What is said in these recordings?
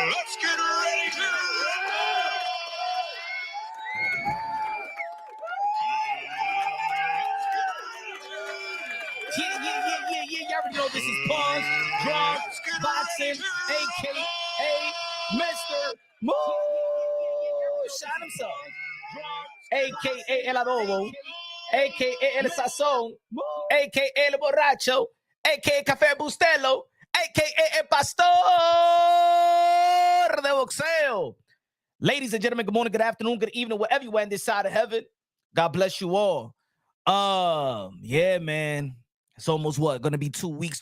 Let's get ready to Yeah. You already know this is Punch, Drunk, Boxing, a.k.a. Mr. Moonshine himself, a.k.a. El Adobo, a.k.a. El Sazón, a.k.a. El Borracho, a.k.a. Café Bustelo, a.k.a. El Pastor de Boxeo. Ladies and gentlemen, good morning, good afternoon, good evening, wherever you are in this side of heaven. God bless you all. Yeah, man. It's almost going to be 2 weeks,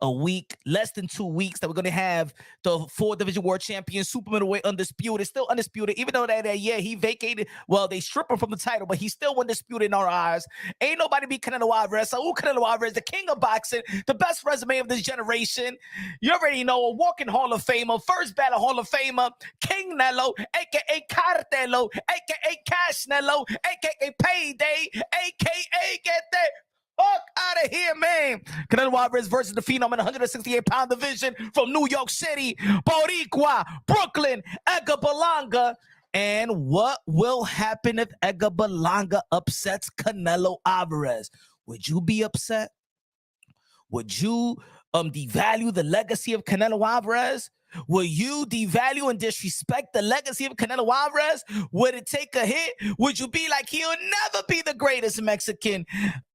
a week, less than 2 weeks that we're going to have the 4th Division World Champion, super middleweight undisputed, still undisputed, even though that he vacated, well, they stripped him from the title, but he's still undisputed in our eyes. Ain't nobody beat Canelo Alvarez. So Canelo Alvarez, the king of boxing, the best resume of this generation. You already know, a walking Hall of Famer, first battle Hall of Famer, King Nello, a.k.a. Cartelo, a.k.a. Cash Nello, a.k.a. Payday, a.k.a. Get that fuck out of here, man. Canelo Alvarez versus the Phenom in the 168-pound division from New York City, Boricua, Brooklyn, Edgar Berlanga. And what will happen if Edgar Berlanga upsets Canelo Alvarez? Would you be upset? Would you devalue the legacy of Canelo Alvarez? Will you devalue and disrespect the legacy of Canelo Alvarez? Would it take a hit? Would you be like, he'll never be the greatest Mexican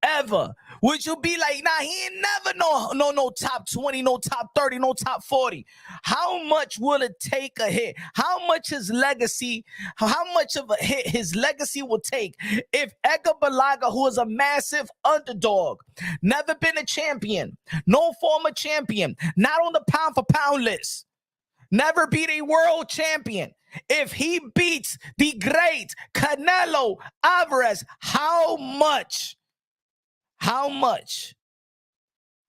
ever? Would you be like, nah, he ain't never no top 20, no top 30, no top 40? How much will it take a hit? How much his legacy, how much of a hit his legacy will take if Edgar Berlanga, who is a massive underdog, never been a champion, no former champion, not on the pound for pound list, never beat a world champion, if he beats the great Canelo Alvarez, how much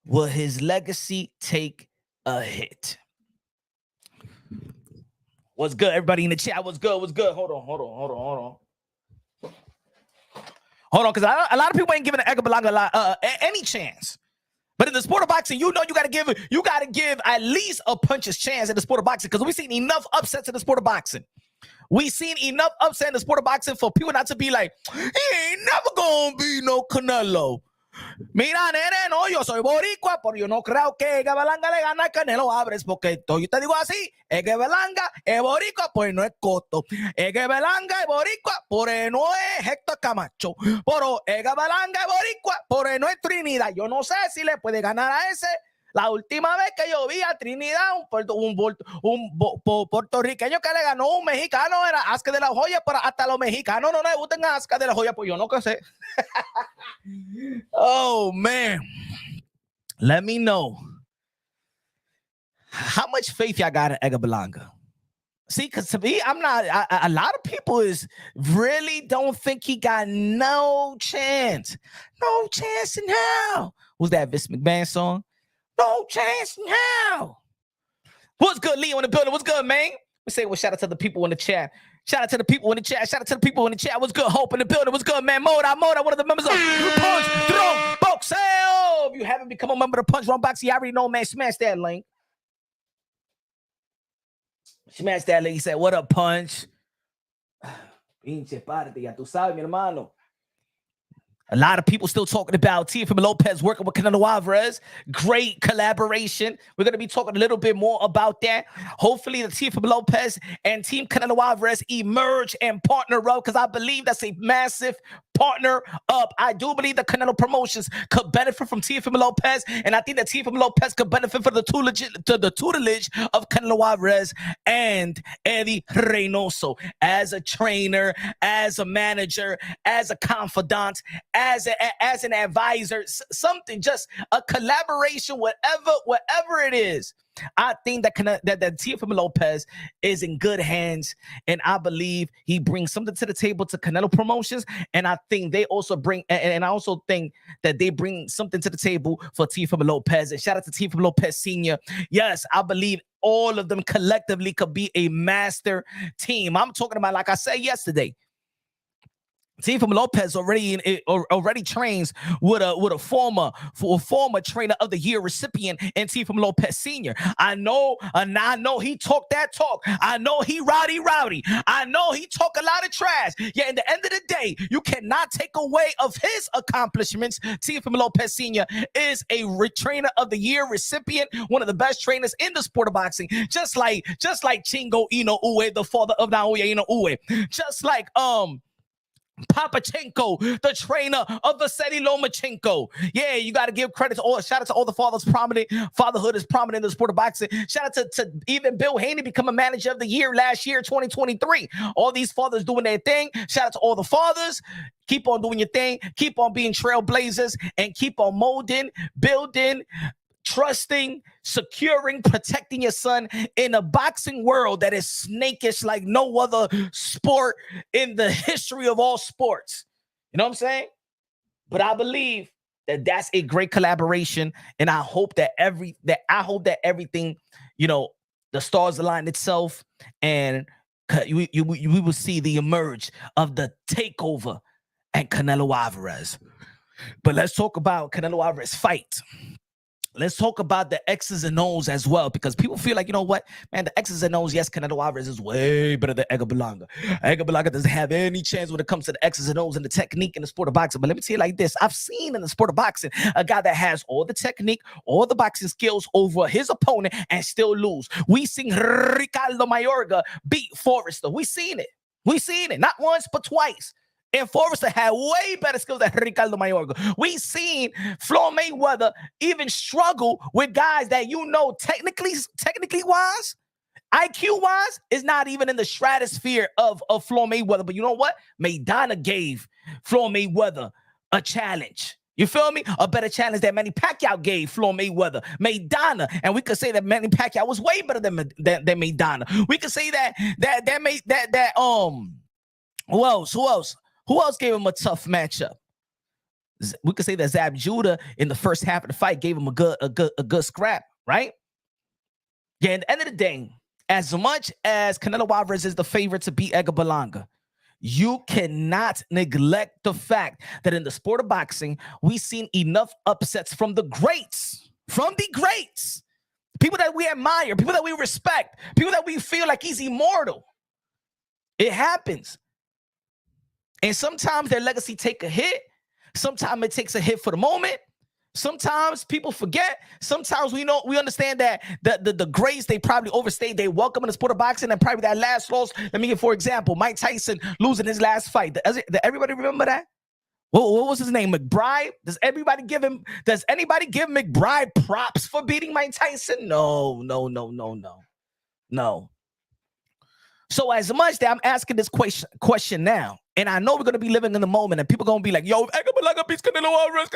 will his legacy take a hit? What's good, everybody in the chat? What's good? Hold on. Because a lot of people ain't giving Edgar Berlanga any chance. But in the sport of boxing, you know you got to give at least a puncher's chance in the sport of boxing, because we've seen enough upsets in the sport of boxing. We've seen enough upset in the sport of boxing for people not to be like, he ain't never gonna be no Canelo. Mira, nene, no, yo soy boricua, pero yo no creo que Edgar Berlanga le gana a Canelo Alvarez, porque yo te digo así, Edgar Berlanga es boricua, pues no es Coto. Edgar Berlanga es boricua, pues no es Héctor Camacho. Pero Edgar Berlanga es boricua, pues no es Trinidad. Yo no sé si le puede ganar a ese. La última vez que yo vi a Trinidad, un puertorriqueño que le ganó un mexicano era Asca de la Hoya, pero hasta los mexicanos no les gustan a Asca de la Hoya, pues yo no sé. Oh, man. Let me know how much faith y'all got in Edgar Berlanga. See, because to me, I'm not, a lot of people really don't think he got no chance. No chance in hell. Was that Vince McMahon song? No chance in hell. What's good, Leo in the building? What's good, man? We say, well, shout out to the people in the chat. Shout out to the people in the chat. What's good, Hope in the building? What's good, man? Moda, one of the members of Punch Drunk Boxeo. If you haven't become a member of Punch Drunk Boxeo, you already know, man. Smash that link. He said, what up, Punch? Pinche parte, ya tú sabes, mi hermano. A lot of people still talking about Teofimo Lopez working with Canelo Alvarez. Great collaboration. We're going to be talking a little bit more about that. Hopefully, the Teofimo Lopez and Team Canelo Alvarez emerge and partner up, because I believe that's a massive partner up. I do believe the Canelo Promotions could benefit from Teofimo Lopez, and I think that Teofimo Lopez could benefit from the tutelage of Canelo Alvarez and Eddie Reynoso as a trainer, as a manager, as a confidant, as an advisor, something, just a collaboration, whatever it is. I think that Teofimo Lopez is in good hands, and I believe he brings something to the table to Canelo Promotions, and I think they also bring, and I also think that they bring something to the table for Teofimo Lopez. And shout out to Teofimo Lopez Sr. Yes, I believe all of them collectively could be a master team. I'm talking about, like I said yesterday, Teofimo Lopez already trains with a former trainer of the year recipient in Teofimo Lopez Sr. I know he talked that talk. I know he rowdy. I know he talk a lot of trash. Yeah, at the end of the day, you cannot take away of his accomplishments. Teofimo Lopez Sr. is a trainer of the year recipient, one of the best trainers in the sport of boxing. Just like Chingo Inoue, the father of Naoya Inoue. Just like Papachenko, the trainer of Vasily Lomachenko. Yeah, you got to give credit to all. Shout out to all the fathers prominent. Fatherhood is prominent in the sport of boxing. Shout out to even Bill Haney become a manager of the year last year, 2023. All these fathers doing their thing. Shout out to all the fathers. Keep on doing your thing. Keep on being trailblazers and keep on molding, building, trusting, securing, protecting your son in a boxing world that is snakish like no other sport in the history of all sports. You know what I'm saying? But I believe that that's a great collaboration, and I hope that everything, the stars align itself, and we will see the emerge of the takeover and Canelo Alvarez. But let's talk about Canelo Alvarez fight. Let's talk about the X's and O's as well, because people feel like, you know what, man, the X's and O's, yes, Canelo Alvarez is way better than Edgar Berlanga. Edgar Berlanga doesn't have any chance when it comes to the X's and O's and the technique in the sport of boxing. But let me tell you like this. I've seen in the sport of boxing a guy that has all the technique, all the boxing skills over his opponent and still lose. We seen Ricardo Mayorga beat Forrester. We seen it. Not once, but twice. And Forrester had way better skills than Ricardo Mayorga. We seen Floyd Mayweather even struggle with guys that technically wise, IQ wise, is not even in the stratosphere of Floyd Mayweather. But you know what? Maidana gave Floyd Mayweather a challenge. You feel me? A better challenge that Manny Pacquiao gave Floyd Mayweather. Maidana, and we could say that Manny Pacquiao was way better than Maidana. We could say Who else gave him a tough matchup? We could say that Zab Judah in the first half of the fight gave him a good scrap, right? Yeah, at the end of the day, as much as Canelo Alvarez is the favorite to beat Edgar Berlanga, you cannot neglect the fact that in the sport of boxing, we've seen enough upsets from the greats, people that we admire, people that we respect, people that we feel like he's immortal. It happens. And sometimes their legacy take a hit. Sometimes it takes a hit for the moment. Sometimes people forget. Sometimes we understand that the greats, they probably overstayed their welcome in the sport of boxing, and probably that last loss. Let me give, for example, Mike Tyson losing his last fight. Does everybody remember that? What was his name? McBride? Does anybody give McBride props for beating Mike Tyson? No. So as much that I'm asking this question now, and I know we're going to be living in the moment, and people going to be like, yo, if Edgar Berlanga beats Canelo Alvarez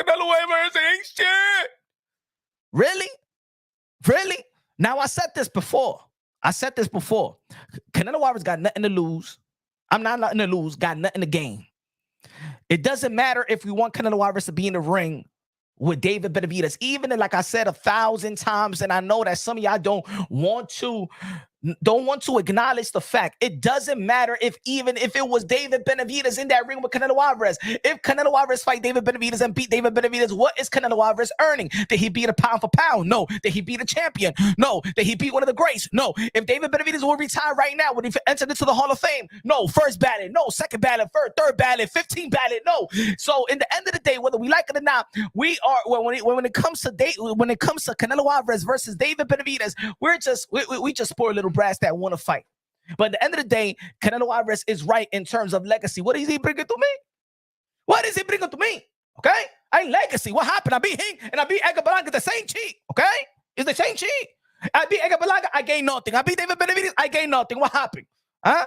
ain't shit. Really? Now, I said this before. Canelo Alvarez got nothing to lose. I'm not nothing to lose, got nothing to gain. It doesn't matter if we want Canelo Alvarez to be in the ring with David Benavidez, even like I said 1,000 times, and I know that some of y'all don't want to acknowledge the fact. It doesn't matter if it was David Benavidez in that ring with Canelo Alvarez. If Canelo Alvarez fight David Benavidez and beat David Benavidez, what is Canelo Alvarez earning? Did he beat a pound for pound? No. Did he beat a champion? No. Did he beat one of the greats? No. If David Benavidez will retire right now, would he enter into the Hall of Fame? No. First ballot? No. Second ballot? Third ballot? 15 ballot? No. So in the end of the day, whether we like it or not, we are when it comes to Canelo Alvarez versus David Benavidez, we just spoil little brass that want to fight. But at the end of the day, Canelo Alvarez is right in terms of legacy. What is he bringing to me? Okay? I ain't legacy. What happened? I beat him and I beat Edgar Berlanga. The same cheat. Okay? It's the same cheat. I beat Edgar Berlanga. I gained nothing. I beat David Benavidez. I gained nothing. What happened? Huh?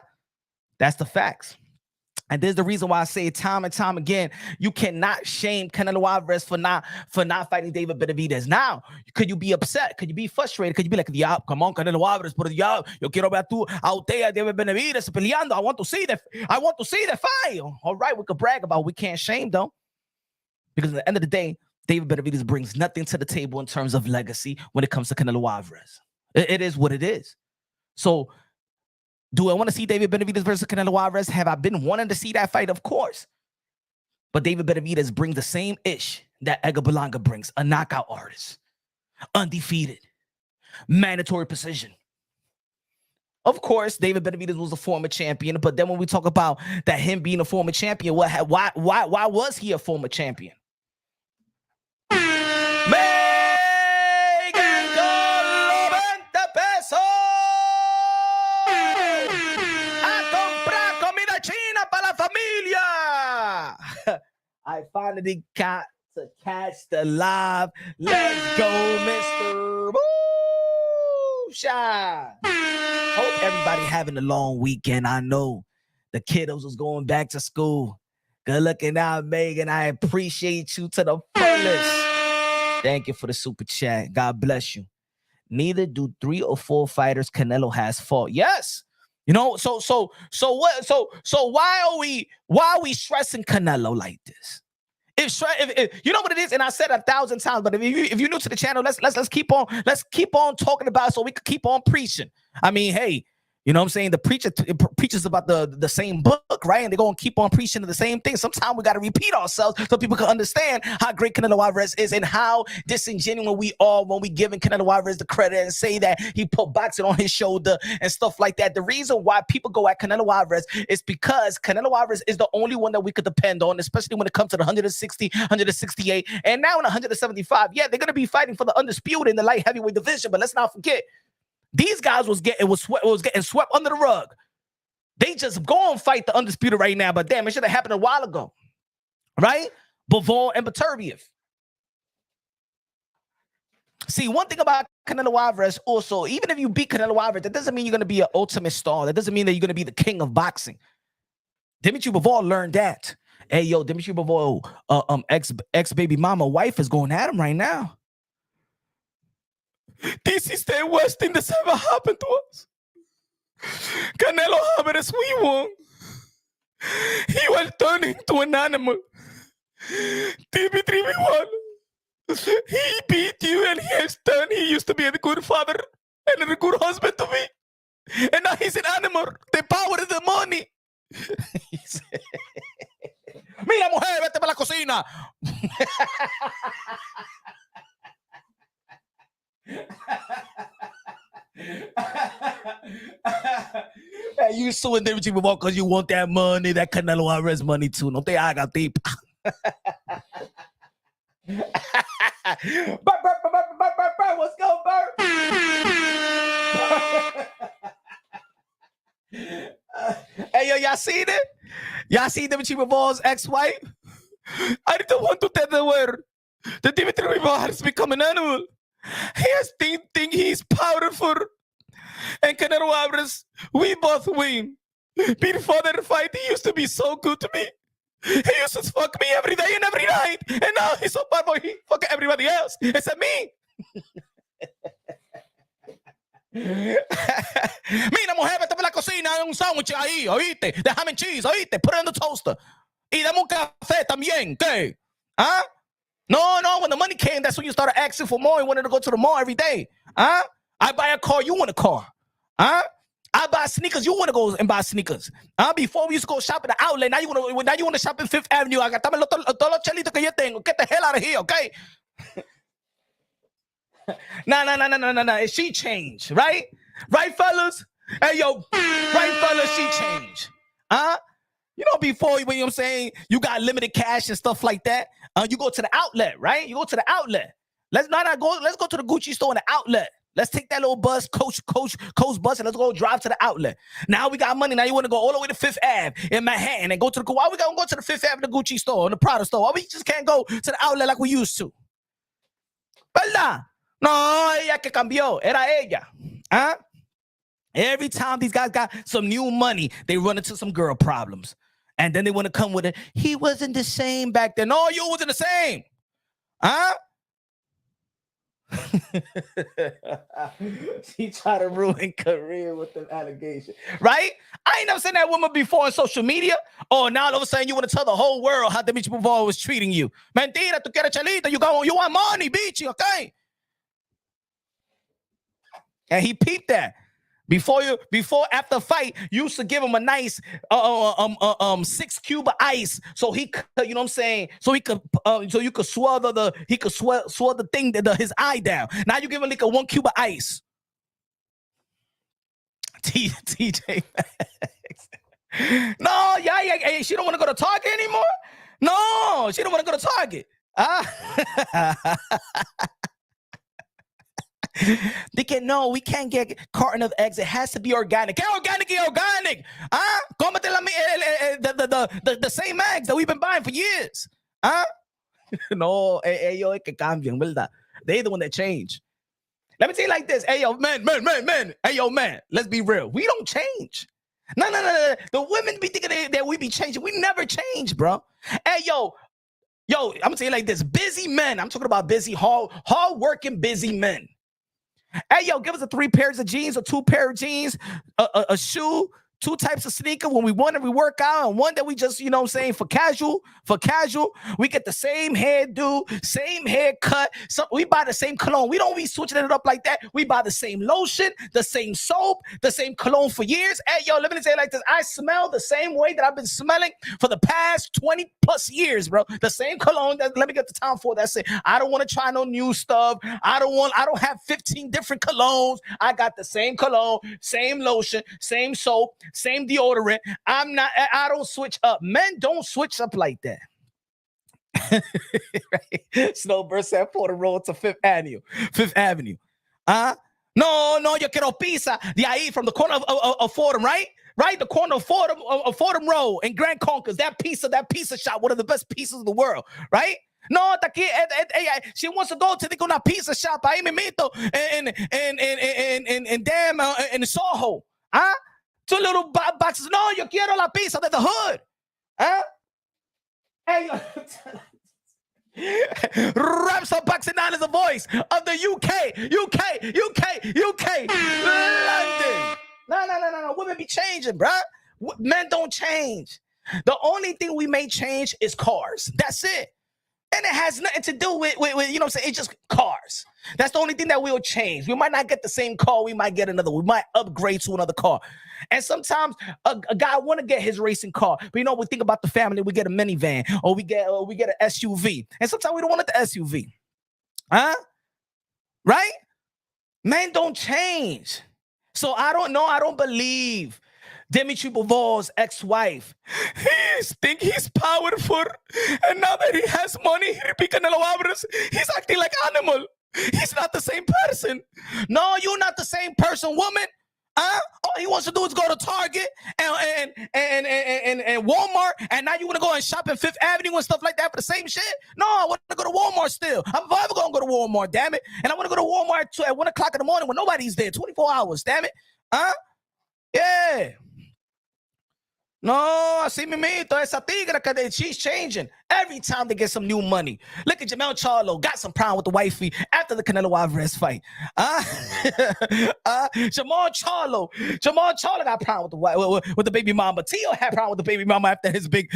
That's the facts. And there's the reason why I say time and time again, you cannot shame Canelo Alvarez for not fighting David Benavidez. Now, could you be upset? Could you be frustrated? Could you be like, yeah, come on, Canelo Alvarez, pero ya, yo quiero ver tú a usted a David Benavidez peleando. I want to see the fight. All right, we could brag about it. We can't shame though. Because at the end of the day, David Benavidez brings nothing to the table in terms of legacy when it comes to Canelo Alvarez. It is what it is. So, do I want to see David Benavidez versus Canelo Alvarez? Have I been wanting to see that fight? Of course. But David Benavidez brings the same ish that Edgar Berlanga brings, a knockout artist, undefeated, mandatory precision. Of course, David Benavidez was a former champion, but then when we talk about that him being a former champion, why was he a former champion? I finally got to catch the live. Let's go, Mr. Boosha. Hope everybody having a long weekend. I know the kiddos was going back to school. Good looking out, Megan. I appreciate you to the fullest. Thank you for the super chat. God bless you. Neither do 3 or 4 fighters Canelo has fought. Yes. You know, so why are we stressing Canelo like this? If you know what it is, and I said 1,000 times, but if you're new to the channel, let's keep on talking about it so we can keep on preaching. I mean, hey, you know what I'm saying? The preacher preaches about the same book, right? And they're going to keep on preaching the same thing. Sometimes we got to repeat ourselves so people can understand how great Canelo Alvarez is and how disingenuous we are when we giving Canelo Alvarez the credit and say that he put boxing on his shoulder and stuff like that. The reason why people go at Canelo Alvarez is because Canelo Alvarez is the only one that we could depend on, especially when it comes to the 160, 168, and now in 175. Yeah, they're going to be fighting for the undisputed in the light heavyweight division, but let's not forget, these guys was getting swept under the rug. They just go and fight the undisputed right now, but damn, it should have happened a while ago, right? Bivol and Benavidez. See, one thing about Canelo Alvarez also, even if you beat Canelo Alvarez, that doesn't mean you're going to be an ultimate star. That doesn't mean that you're going to be the king of boxing. Dimitri Bivol learned that. Hey, yo, Dimitri Bivol, ex-baby mama wife is going at him right now. This is the worst thing that's ever happened to us. Canelo Alvarez, we won. He was turned into an animal. Dimitri, we won. He beat you and he has turned. He used to be a good father and a good husband to me. And now he's an animal. The power of the money. Mira, mujer, vete para la cocina. Hey, you suing Dimitri Bivol because you want that money, that Canelo Alvarez money too. No te hagas deep. What's going, Bert? Hey, yo, y'all seen it? Y'all see Dimitri Bivol's ex-wife? I don't want to tell the word. The Dimitri Bivol has become an animal. He has think he's powerful. And Canelo Alvarez, we both win. Before that fight, he used to be so good to me. He used to fuck me every day and every night. And now he's so bad boy, he fuck everybody else except me. Mira, mujer, vete para la cocina, hay un sándwich ahí, oíste, de ham and cheese, oíste, put it in the toaster. Y dame un café también, ¿qué? Huh? No, when the money came, that's when you started asking for more. You wanted to go to the mall every day. Huh? I buy a car, you want a car. Huh? I buy sneakers, you want to go and buy sneakers. Before we used to go shop at the outlet, now you want to shop in Fifth Avenue. Agatame todos los chelitos que yo tengo. Get the hell out of here, okay? No. She changed, right? Right, fellas? Hey, yo, right, fellas, she changed. You know, before, you know what I'm saying, you got limited cash and stuff like that. You go to the outlet, right? You go to the outlet. Let's go to the Gucci store in the outlet. Let's take that little bus, coach bus, and let's go drive to the outlet. Now we got money. Now you want to go all the way to Fifth Ave in Manhattan and go to the. Why we gotta go to the Fifth Ave, the Gucci store, and the Prada store? Why we just can't go to the outlet like we used to? ¿Verdad? No, ella que cambió. Era ella. Huh? Every time these guys got some new money, they run into some girl problems. And then they want to come with it. He wasn't the same back then. No, you wasn't the same. Huh? She tried to ruin career with the allegation. Right? I ain't never seen that woman before on social media. Oh, now all of a sudden you want to tell the whole world how Dimitri Bivol was treating you. Mentira, tu quieres chelita. You want money, bitch, okay? And he peeped that. Before after fight, you used to give him a nice 6 cube of ice, so he could, you know what I'm saying, so he could so you could swell the thing his eye down. Now you give him like a 1 cube of ice. TJ No, yeah, she don't want to go to Target anymore. No, she don't want to go to Target. They can no, we can't get carton of eggs. It has to be organic. ¿Qué organic? Cómete the same eggs that we've been buying for years. No, ellos que cambian, ¿verdad? They're the one that change. Let me tell you like this. Hey, yo, man. Hey, yo, man, let's be real. We don't change. No. The women be thinking that we be changing. We never change, bro. Hey, yo, I'm going to tell you like this. Busy men. I'm talking about busy, hard-working busy men. Hey, yo, give us 3 pairs of jeans or 2 pair of jeans, a shoe, 2 types of sneaker when we want every workout, and one that we just, you know what I'm saying, for casual. We get the same hairdo, same haircut. So we buy the same cologne. We don't be switching it up like that. We buy the same lotion, the same soap, the same cologne for years. Hey, yo, let me say it like this. I smell the same way that I've been smelling for the past 20 plus years, bro. The same cologne. Let me get the time for that's it. I don't want to try no new stuff. I don't have 15 different colognes. I got the same cologne, same lotion, same soap, same deodorant. I don't switch up. Men don't switch up like that. Right? Snowbird said for the road to Fifth Avenue. No, yo quiero pizza de ahí from the corner of Fordham, right? Right, the corner of Fordham Road in Grand Concourse. That pizza shop, one of the best pizzas in the world, right? No, she wants to go to the pizza shop ahí mimito and damn in Soho. 2 little boxes. No, yo quiero la pizza de the hood. Hey, Raps up boxing down is the voice of the UK. London. No. Women be changing, bruh. Men don't change. The only thing we may change is cars. That's it. And it has nothing to do with you know what I'm saying? It's just cars. That's the only thing that will change. We might not get the same car. We might get another. We might upgrade to another car. And sometimes a guy want to get his racing car, but you know, we think about the family. We get a minivan or we get an SUV. And sometimes we don't want the SUV. Right? Men don't change. So I don't know. I don't believe Dimitri Bivol's ex-wife. He think he's powerful, and now that he has money, he's acting like animal. He's not the same person. No, you're not the same person, woman. All he wants to do is go to Target and Walmart, and now you want to go and shop in Fifth Avenue and stuff like that for the same shit? No, I want to go to Walmart still. I'm ever going to go to Walmart, damn it. And I want to go to Walmart at 1 o'clock in the morning when nobody's there, 24 hours, damn it. Yeah. No, así mismito, esa tigra, she's changing every time they get some new money. Look at Jamel Charlo, got some problem with the wifey after the Canelo Alvarez fight. Jamal Charlo got problem with the baby mama. Tio had problem with the baby mama after his big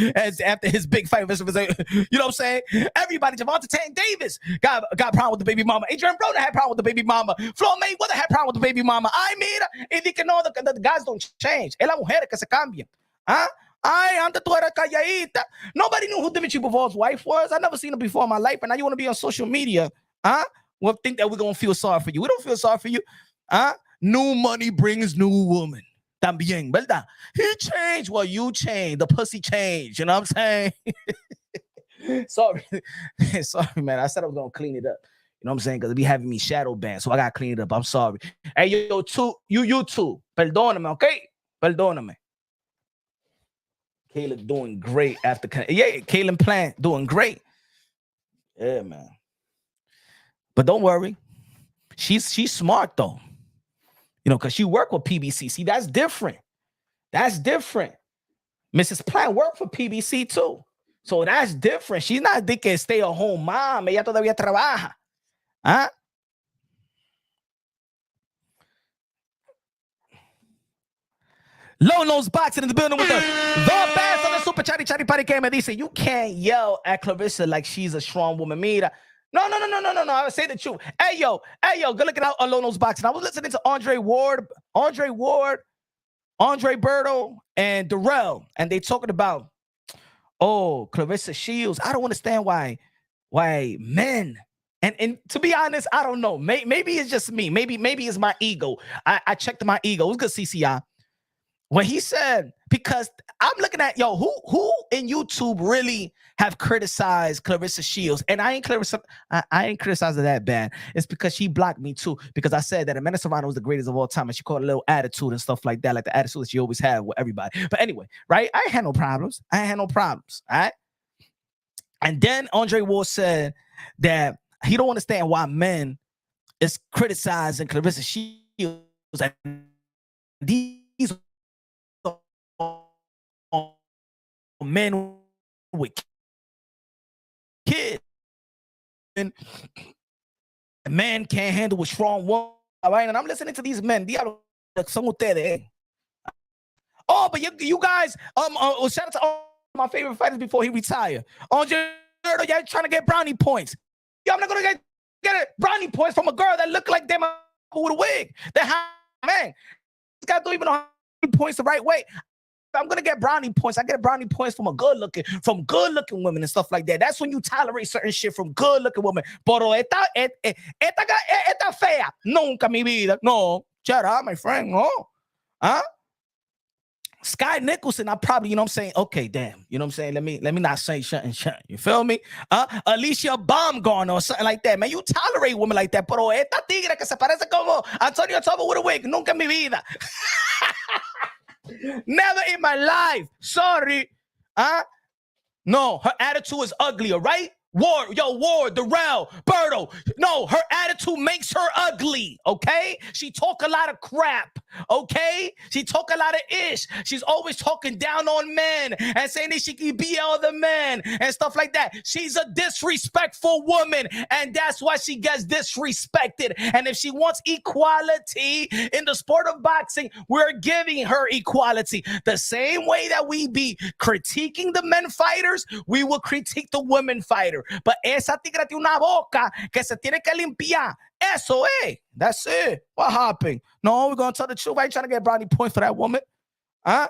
fight. You know what I'm saying? Everybody, Javante Tank Davis got problem with the baby mama. Adrian Broner had problem with the baby mama. Floyd Mayweather had problem with the baby mama. I mean, if you can know the guys don't change. Es la mujer que se cambian. Antes tú eras calladita. Nobody knew who Dimitri Bivol's wife was. I never seen her before in my life, and now you want to be on social media. We'll think that we're going to feel sorry for you. We don't feel sorry for you. New money brings new woman. También, ¿verdad? He changed. Well, you changed. The pussy changed. You know what I'm saying? Sorry, man. I said I was going to clean it up. You know what I'm saying? Because it be having me shadow banned, so I got to clean it up. I'm sorry. Hey, you two. Perdóname, okay? Perdóname. Caleb doing great after. Yeah, Caleb Plant doing great. Yeah, man. But don't worry. She's smart, though. You know, because she worked with PBC. See, that's different. Mrs. Plant worked for PBC, too. So that's different. She's not de que stay at home mom. Ella todavía trabaja. Low Nose Boxing in the building with the best of the Super Chatty Party game. And they say, you can't yell at Clarissa like she's a strong woman. Mira, No. I would say the truth. Hey, yo, good looking out along those boxing. I was listening to Andre Ward, Andre Berto, and Darrell, and they talking about, Clarissa Shields. I don't understand why men. And to be honest, I don't know. Maybe it's just me. Maybe it's my ego. I checked my ego. It was good, CCI. When he said, because I'm looking at, who in YouTube really have criticized Clarissa Shields? And I ain't criticizing that bad. It's because she blocked me too. Because I said that Amanda Serrano was the greatest of all time. And she called a little attitude and stuff like that. Like the attitude that she always had with everybody. But anyway, right? I ain't had no problems. All right? And then Andre Ward said that he don't understand why men is criticizing Clarissa Shields. And these men with kids, and a man can't handle a strong woman, right? And I'm listening to these men. Oh, but you guys, shout out to all my favorite fighters before he retired. Andre, y'all trying to get brownie points. I'm not gonna get brownie points from a girl that look like them with a wig. Man, this guy don't even know how to points the right way. I'm gonna get brownie points. I get brownie points from good looking women and stuff like that. That's when you tolerate certain shit from good looking women. Pero esta fea. Nunca mi vida. No, shut up, my friend. No. Huh? Sky Nicholson, I probably, you know what I'm saying? Okay, damn. You know what I'm saying? Let me not say shut. You feel me? Alicia Baumgartner or something like that. Man, you tolerate women like that. Pero esta tigre que se parece como Antonio Tobo with a wig. Nunca mi vida. Never in my life. Sorry. No, her attitude is ugly, all right? Ward, Darrell, Berto. No, her attitude makes her ugly, okay? She talk a lot of crap, okay? She talk a lot of ish. She's always talking down on men and saying that she can be other men and stuff like that. She's a disrespectful woman, and that's why she gets disrespected. And if she wants equality in the sport of boxing, we're giving her equality. The same way that we be critiquing the men fighters, we will critique the women fighter. But esa tigre tiene una boca que se tiene que limpiar. Eso, that's it. What happened? No, we're going to tell the truth. I ain't trying to get brownie points for that woman. Huh?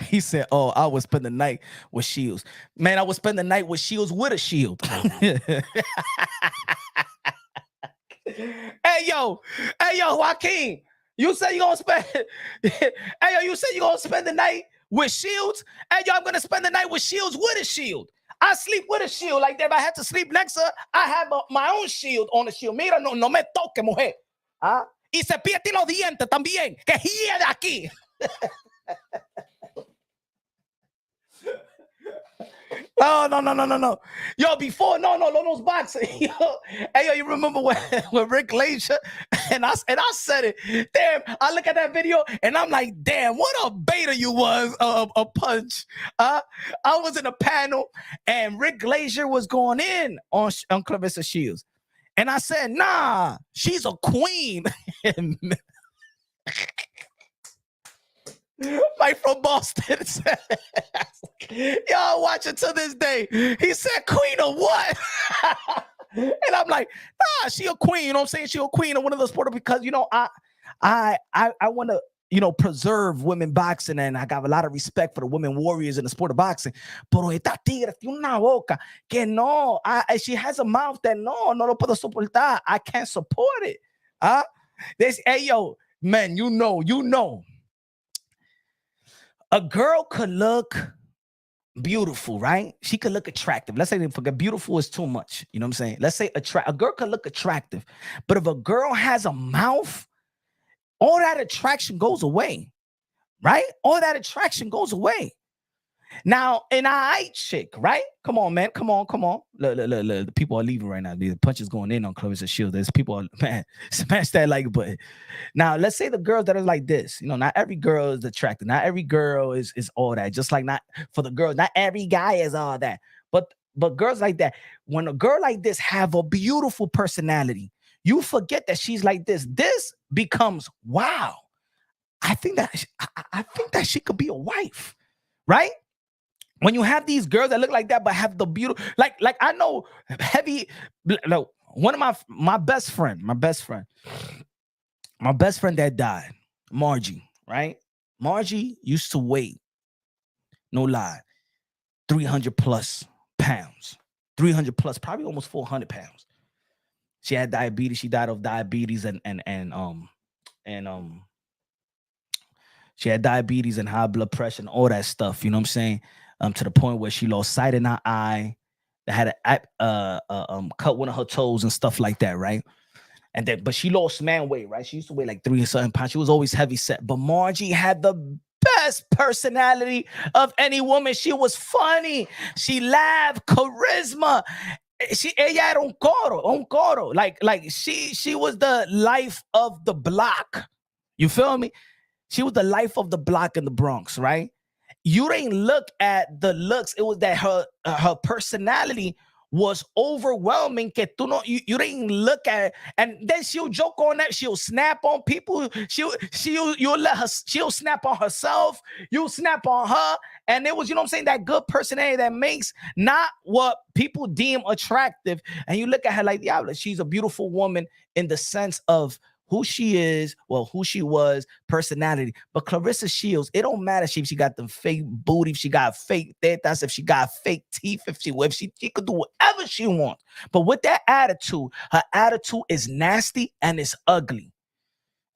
He said, I would spend the night with Shields. Man, I would spend the night with Shields with a shield. Hey, yo, Joaquin. You say you're going to spend... you say you're going to spend the night with Shields? Hey, yo, I'm going to spend the night with Shields with a shield. I sleep with a shield. Like that, if I had to sleep next to her, I have my own shield on the shield. Mira, no me toque, mujer. Y cepíllate los dientes también, que hiede aquí. No. Yo, before, no, those boxing. Yo, you remember when Rick Glazier, and I said it. Damn, I look at that video, and I'm like, damn, what a beta you was, a punch. I was in a panel, and Rick Glazier was going in on Clarissa Shields. And I said, nah, she's a queen. Mike from Boston said, y'all watch it to this day. He said, queen of what? And I'm like, nah, she a queen. You know what I'm saying? She a queen of one of those sports because, I want to, preserve women boxing, and I got a lot of respect for the women warriors in the sport of boxing. Pero esta tigre tiene una boca que no, she has a mouth that no lo puedo soportar. I can't support it. Hey, yo, man, you know. A girl could look beautiful, right? She could look attractive. Let's say forget beautiful is too much. You know what I'm saying? Let's say a girl could look attractive. But if a girl has a mouth, all that attraction goes away, right? All that attraction goes away. Now, an eye chick, right? Come on, man. Come on. Look. The people are leaving right now. The punches going in on Clarissa Shields. There's people, man, smash that like button. Now, let's say the girls that are like this. Not every girl is attractive. Not every girl is all that. Just like not for the girls, not every guy is all that. But girls like that, when a girl like this have a beautiful personality, you forget that she's like this. This becomes, wow. I think that she could be a wife, right? when you have these girls that look like that, but have the beautiful, like I know heavy, no, one of my best friend that died, Margie, right? Margie used to weigh, no lie, 300 plus pounds, 300 plus, probably almost 400 pounds. She had diabetes. She died of diabetes and she had diabetes and high blood pressure and all that stuff. You know what I'm saying? To the point where she lost sight in her eye. They had to cut one of her toes and stuff like that, right? And then, but she lost man weight, right? She used to weigh like 3 or something pounds. She was always heavy set. But Margie had the best personality of any woman. She was funny. She laughed, charisma. Ella era un coro. Like she was the life of the block. You feel me? She was the life of the block in the Bronx, right? You didn't look at the looks. It was that her personality was overwhelming. You didn't look at it. And then she'll joke on that. She'll snap on people. She'll snap on herself. You'll snap on her. And it was, you know what I'm saying, that good personality that makes not what people deem attractive. And you look at her like, yeah, she's a beautiful woman in the sense of who she is, well, who she was, personality. But Clarissa Shields, it don't matter if she got the fake booty, if she got fake tetas, if she got fake teeth, if she could do whatever she wants. But with that attitude, her attitude is nasty and it's ugly.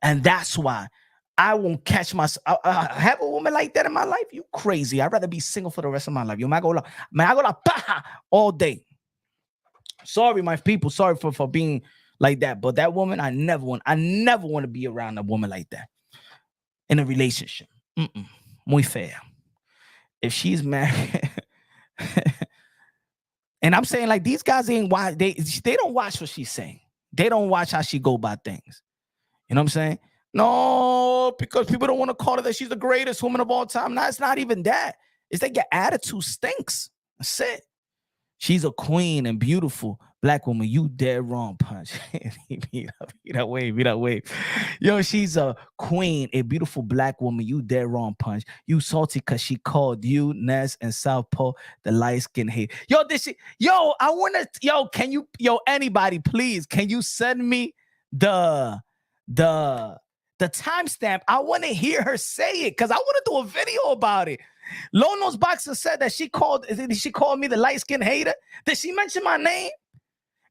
And that's why I won't catch myself. I have a woman like that in my life. You crazy. I'd rather be single for the rest of my life. Yo, me hago la paja all day. Sorry, my people. Sorry for being like that. But that woman, I never want to be around a woman like that in a relationship. Muy fea. If she's married, and I'm saying like these guys ain't watch, they don't watch what she's saying. They don't watch how she go about things. You know what I'm saying? No, because people don't want to call her that she's the greatest woman of all time. No, it's not even that. It's that your attitude stinks. That's it. She's a queen and beautiful black woman. You dead wrong, Punch. Beat that wave. Yo, she's a queen, a beautiful black woman. You dead wrong, Punch. You salty because she called you, Ness, and Southpaw the light skin hate. Anybody, please, can you send me the timestamp? I want to hear her say it because I want to do a video about it. Lono's Boxer said that she called me the light-skinned hater. Did she mention my name?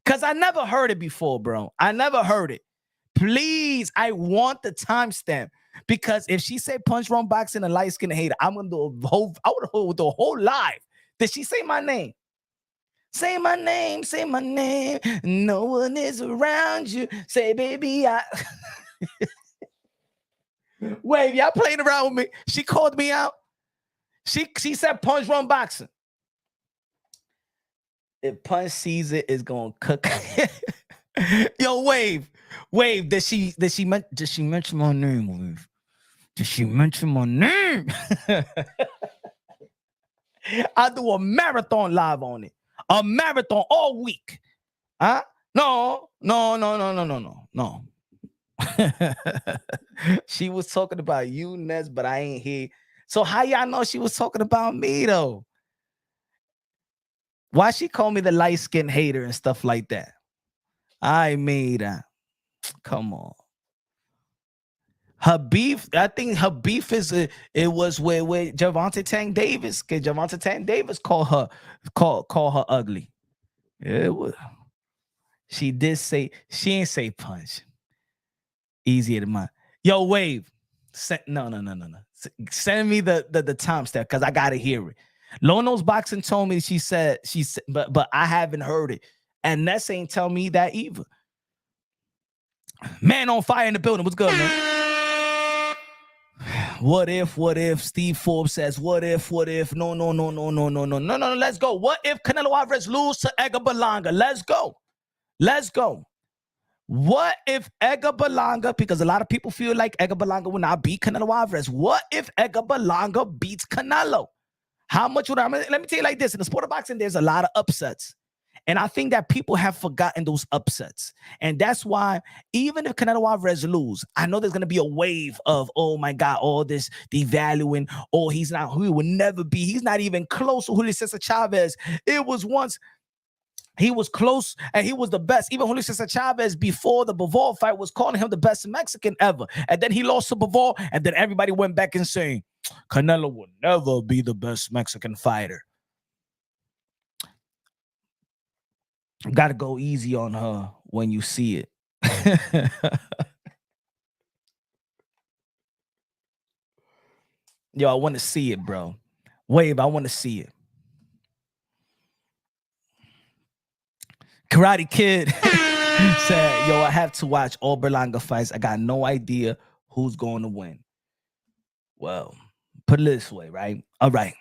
Because I never heard it before, bro. I never heard it. Please, I want the timestamp. Because if she said Punch Wrong Boxing and light-skinned hater, I'm going to do a whole live. Did she say my name? Say my name, say my name. No one is around you. Say, baby, I... Wait, y'all playing around with me? She called me out. She said Punch Wrong Boxing. If Punch sees it, it's gonna cook. Yo, Wave. Did she mention my name, Wave? Did she mention my name? I'll do a marathon live on it. A marathon all week. Huh? No. She was talking about you, Ness, but I ain't here. So how y'all know she was talking about me, though? Why she call me the light-skinned hater and stuff like that? I made that. Come on. Her beef, I think her beef is it was with Gervonta Tank Davis, because Gervonta Tank Davis called her ugly. It was. She did say, she ain't say Punch. Easier than mine. Yo, Wave. No. Send me the timestamp because I gotta hear it. Lono's Boxing told me she said, but I haven't heard it. And Ness ain't tell me that either. Man on fire in the building. What's good, man? What if Steve Forbes says, what if? No. Let's go. What if Canelo Alvarez lose to Edgar Berlanga? Let's go. What if Edgar Berlanga, because a lot of people feel like Edgar Berlanga will not beat Canelo Alvarez. What if Edgar Berlanga beats Canelo? How much would let me tell you like this. In the sport of boxing, there's a lot of upsets. And I think that people have forgotten those upsets. And that's why even if Canelo Alvarez lose, I know there's going to be a wave of, oh my God, all this devaluing, oh, he will never be, he's not even close to Julio Cesar Chavez. It was once, he was close and he was the best. Even Julio Cesar Chavez before the Bivol fight was calling him the best Mexican ever. And then he lost to Bivol, and then everybody went back and saying, Canelo will never be the best Mexican fighter. Got to go easy on her when you see it. Yo, I want to see it, bro. Wave, I want to see it. Karate Kid said, yo, I have to watch all Berlanga fights. I got no idea who's going to win. Well, put it this way, right? All right.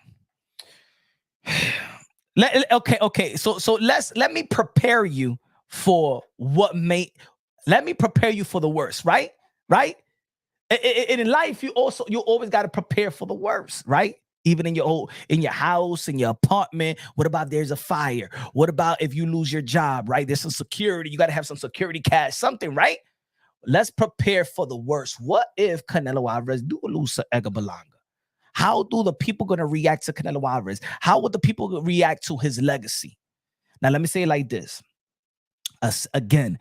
Okay. So let me prepare you for let me prepare you for the worst, right? Right? And in life, you always got to prepare for the worst, right? Even in your house, in your apartment. What about there's a fire? What about if you lose your job, right? There's some security. You got to have some security cash, something, right? Let's prepare for the worst. What if Canelo Alvarez do lose to Edgar Berlanga? How do the people going to react to Canelo Alvarez? How would the people react to his legacy? Now, let me say it like this. Again,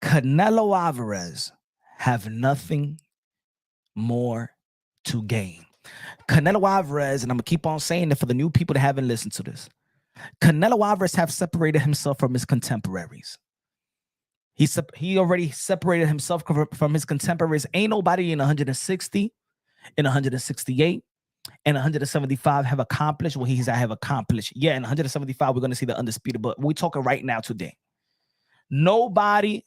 Canelo Alvarez have nothing more to gain. Canelo Alvarez, and I'm going to keep on saying it for the new people that haven't listened to this. Canelo Alvarez have separated himself from his contemporaries. He already separated himself from his contemporaries. Ain't nobody in 160, in 168, and 175 have accomplished what I have accomplished. Yeah, in 175, we're going to see the undisputed, but we're talking right now today. Nobody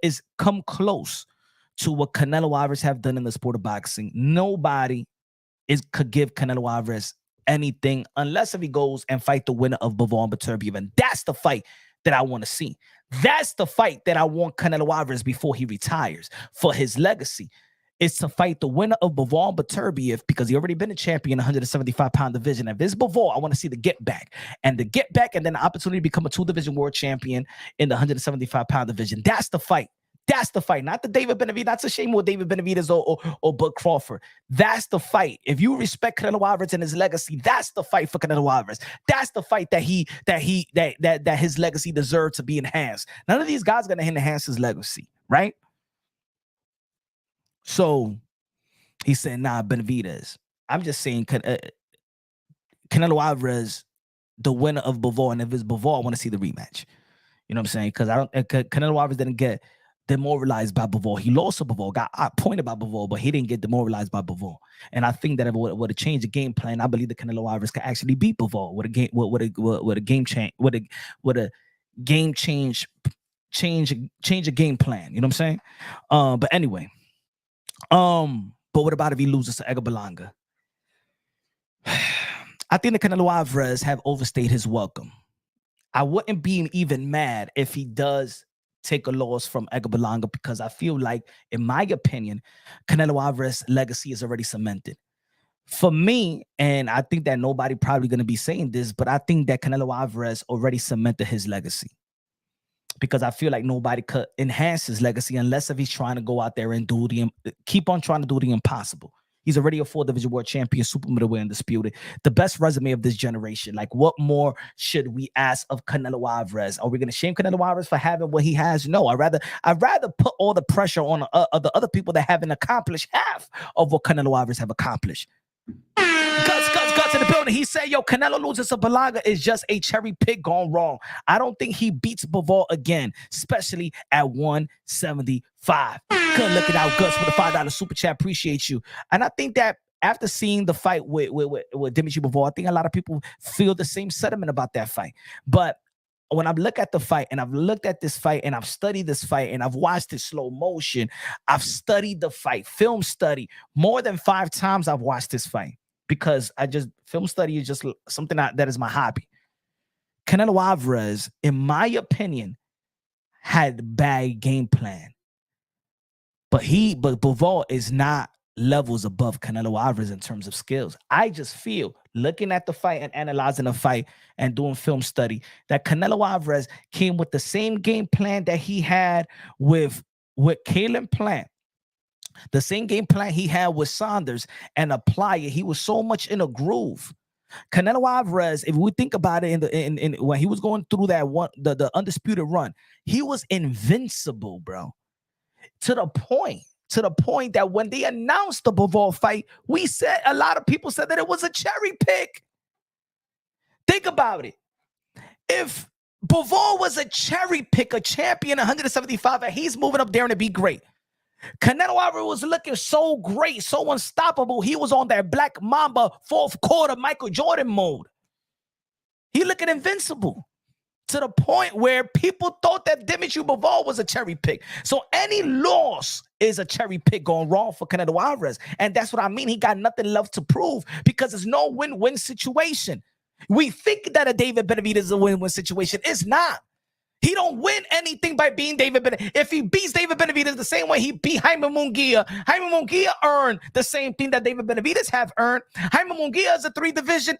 is come close to what Canelo Alvarez have done in the sport of boxing. Nobody could give Canelo Alvarez anything unless if he goes and fight the winner of Bivol and Beterbiev. And that's the fight that I want to see. That's the fight that I want Canelo Alvarez before he retires for his legacy. Is to fight the winner of Bivol and Beterbiev because he already been a champion in the 175-pound division. If it's Bivol, I want to see the get back. And the get back and then the opportunity to become a 2-division world champion in the 175-pound division. That's the fight. That's the fight. Not the David Benavidez. That's a shame with David Benavidez or Bud Crawford. That's the fight. If you respect Canelo Alvarez and his legacy, that's the fight for Canelo Alvarez. That's the fight that his legacy deserves to be enhanced. None of these guys are going to enhance his legacy, right? So he said, nah, Benavidez. I'm just saying Canelo Alvarez, the winner of Bivol, and if it's Bivol, I want to see the rematch. You know what I'm saying? Because Canelo Alvarez didn't get demoralized by Bivol. He lost to Bivol, got pointed by Bivol, but he didn't get demoralized by Bivol. And I think that if it would have changed the game plan, I believe that Canelo Alvarez can actually beat Bivol with a change a game plan. You know what I'm saying? But anyway. But what about if he loses to Edgar Berlanga? I think that Canelo Alvarez have overstayed his welcome. I wouldn't be even mad if he does take a loss from Edgar Berlanga because I feel like, in my opinion, Canelo Alvarez's legacy is already cemented. For me, and I think that nobody probably going to be saying this, but I think that Canelo Alvarez already cemented his legacy. Because I feel like nobody could enhance his legacy unless if he's trying to go out there and keep on trying to do the impossible. He's already a 4-division world champion, super middleweight undisputed. The best resume of this generation. Like, what more should we ask of Canelo Alvarez? Are we going to shame Canelo Alvarez for having what he has? No, I'd rather put all the pressure on the other people that haven't accomplished half of what Canelo Alvarez have accomplished. Guts in the building. He said, yo, Canelo loses to Berlanga is just a cherry pick gone wrong. I don't think he beats Bivol again, especially at 175. Good looking out, Guts, with a $5 super chat. Appreciate you. And I think that after seeing the fight with Dimitri Bivol, I think a lot of people feel the same sentiment about that fight. But when I look at the fight and I've looked at this fight and I've studied this fight and I've watched it slow motion, I've studied the fight, film study. More than 5 times I've watched this fight. Because film study is just something that is my hobby. Canelo Alvarez, in my opinion, had bad game plan. But Bivol is not levels above Canelo Alvarez in terms of skills. I just feel, looking at the fight and analyzing the fight and doing film study, that Canelo Alvarez came with the same game plan that he had with Kalen Plant, the same game plan he had with Saunders, and apply it. He was so much in a groove. Canelo Alvarez, if we think about it, in when he was going through that one, the undisputed run, he was invincible, bro. To the point that when they announced the Bivol fight, a lot of people said that it was a cherry pick. Think about it. If Bivol was a cherry pick, a champion 175, and he's moving up there and to be great, Canelo Alvarez was looking so great, so unstoppable. He was on that Black Mamba fourth quarter Michael Jordan mode. He looking invincible, to the point where people thought that Dimitri Bivol was a cherry pick. So any loss is a cherry pick going wrong for Canelo Alvarez. And that's what I mean. He got nothing left to prove because it's no win-win situation. We think that a David Benavidez is a win-win situation. It's not. He don't win anything by being David Benavidez. If he beats David Benavidez the same way he beat Jaime Munguia earned the same thing that David Benavidez have earned. Jaime Munguia is a 3-division.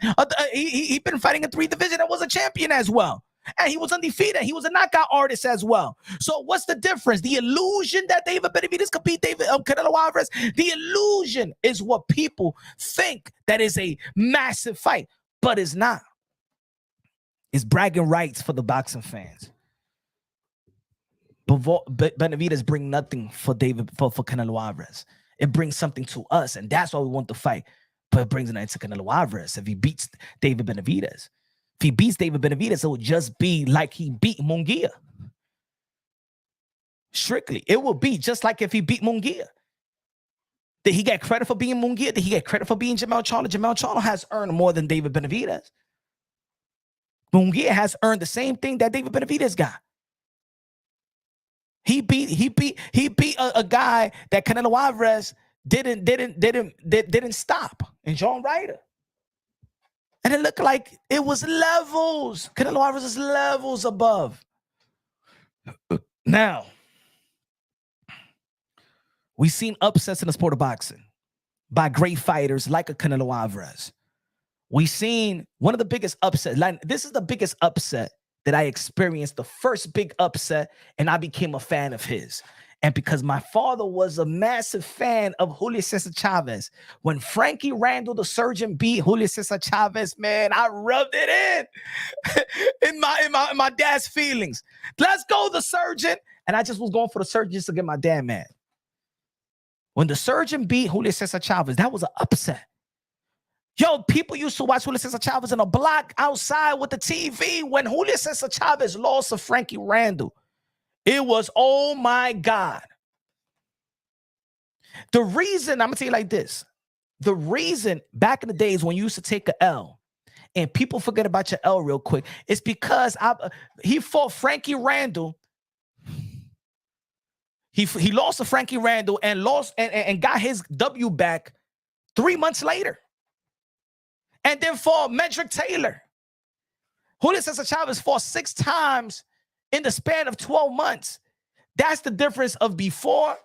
He been fighting a 3-division and was a champion as well. And he was undefeated. He was a knockout artist as well. So what's the difference? The illusion that David Benavidez could beat Canelo Alvarez, the illusion is what people think that is a massive fight, but it's not. It's bragging rights for the boxing fans. Benavidez bring nothing for Canelo Alvarez. It brings something to us, and that's why we want the fight. But it brings nothing to Canelo Alvarez if he beats David Benavidez. If he beats David Benavidez, it would just be like he beat Munguia. Strictly, it will be just like if he beat Munguia. Did he get credit for being Munguia? Did he get credit for being Jermell Charlo? Jermell Charlo has earned more than David Benavidez. Munguia has earned the same thing that David Benavidez got. He beat a guy that Canelo Alvarez didn't stop, and John Ryder. And it looked like it was levels. Canelo Alvarez is levels above. Now, we've seen upsets in the sport of boxing by great fighters like a Canelo Alvarez. We've seen one of the biggest upsets. Like, this is the biggest upset that I experienced, the first big upset, and I became a fan of his. And because my father was a massive fan of Julio Cesar Chavez, when Frankie Randall, the surgeon, beat Julio Cesar Chavez, man, I rubbed it in my dad's feelings. Let's go, the surgeon. And I just was going for the surgeon just to get my dad mad. When the surgeon beat Julio Cesar Chavez, that was an upset. Yo, people used to watch Julio Cesar Chavez in a block outside with the TV. When Julio Cesar Chavez lost to Frankie Randall, it was, oh my God. The reason, I'm going to tell you like this. The reason back in the days when you used to take an L, and people forget about your L real quick, it's because he fought Frankie Randall. He lost to Frankie Randall and got his W back 3 months later. And then fought Medrick Taylor. Julio Cesar Chavez fought 6 times in the span of 12 months. That's the difference of before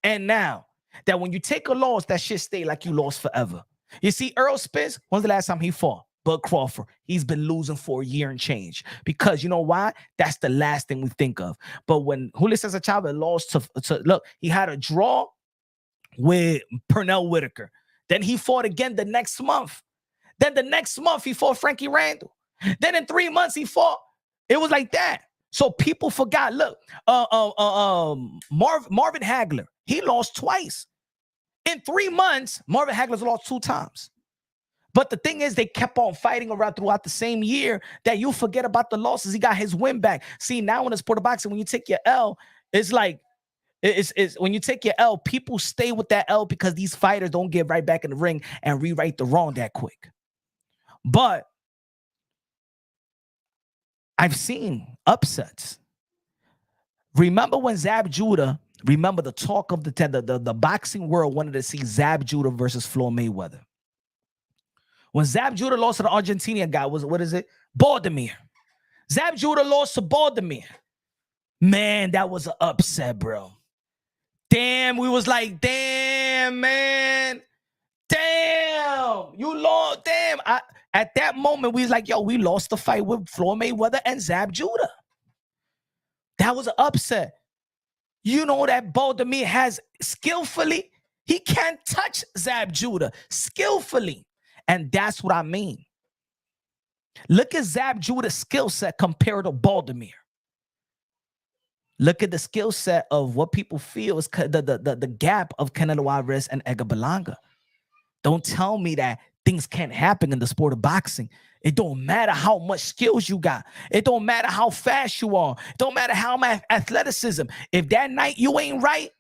and now. That when you take a loss, that shit stay like you lost forever. You see, Errol Spence, when's the last time he fought? Bud Crawford. He's been losing for a year and change. Because you know why? That's the last thing we think of. But when Julio Cesar Chavez lost to look, he had a draw with Pernell Whitaker. Then he fought again the next month. Then the next month, he fought Frankie Randall. Then in 3 months, he fought. It was like that. So people forgot. Look, Marvin Hagler, he lost twice. In 3 months, Marvin Hagler's lost 2 times. But the thing is, they kept on fighting around throughout the same year that you forget about the losses. He got his win back. See, now in the sport of boxing, when you take your L, it's like, it's when you take your L, people stay with that L because these fighters don't get right back in the ring and rewrite the wrong that quick. But I've seen upsets. Remember when Zab Judah, remember the talk of the boxing world wanted to see Zab Judah versus Floyd Mayweather. When Zab Judah lost to the Argentinian guy, what is it? Baldomir. Zab Judah lost to Baldomir. Man, that was an upset, bro. damn, we was like, damn, man. Damn, you lost. Damn. At that moment, we was like, yo, we lost the fight with Floyd Mayweather and Zab Judah. That was an upset. You know that Baldomir has skillfully, he can't touch Zab Judah skillfully. And that's what I mean. Look at Zab Judah's skill set compared to Baldomir. Look at the skill set of what people feel is the gap of Canelo Alvarez and Edgar Berlanga. Don't tell me that things can't happen in the sport of boxing. It don't matter how much skills you got. It don't matter how fast you are. It don't matter how much athleticism. If that night you ain't right,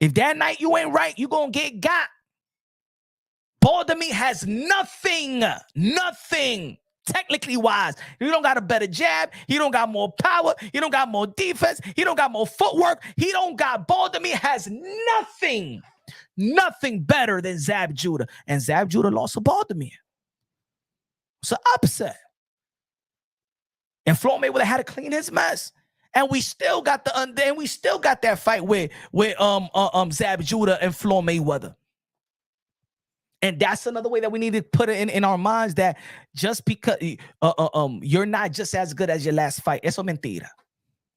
you're going to get got. Baldomir has nothing, technically wise. He don't got a better jab. He don't got more power. He don't got more defense. He don't got more footwork. Baldomir has nothing better than Zab Judah. And Zab Judah lost to Baldomir. It's an upset. And Floyd Mayweather had to clean his mess. And we still got that fight with Zab Judah and Floyd Mayweather. And that's another way that we need to put it in our minds, that just because you're not just as good as your last fight. Eso mentira.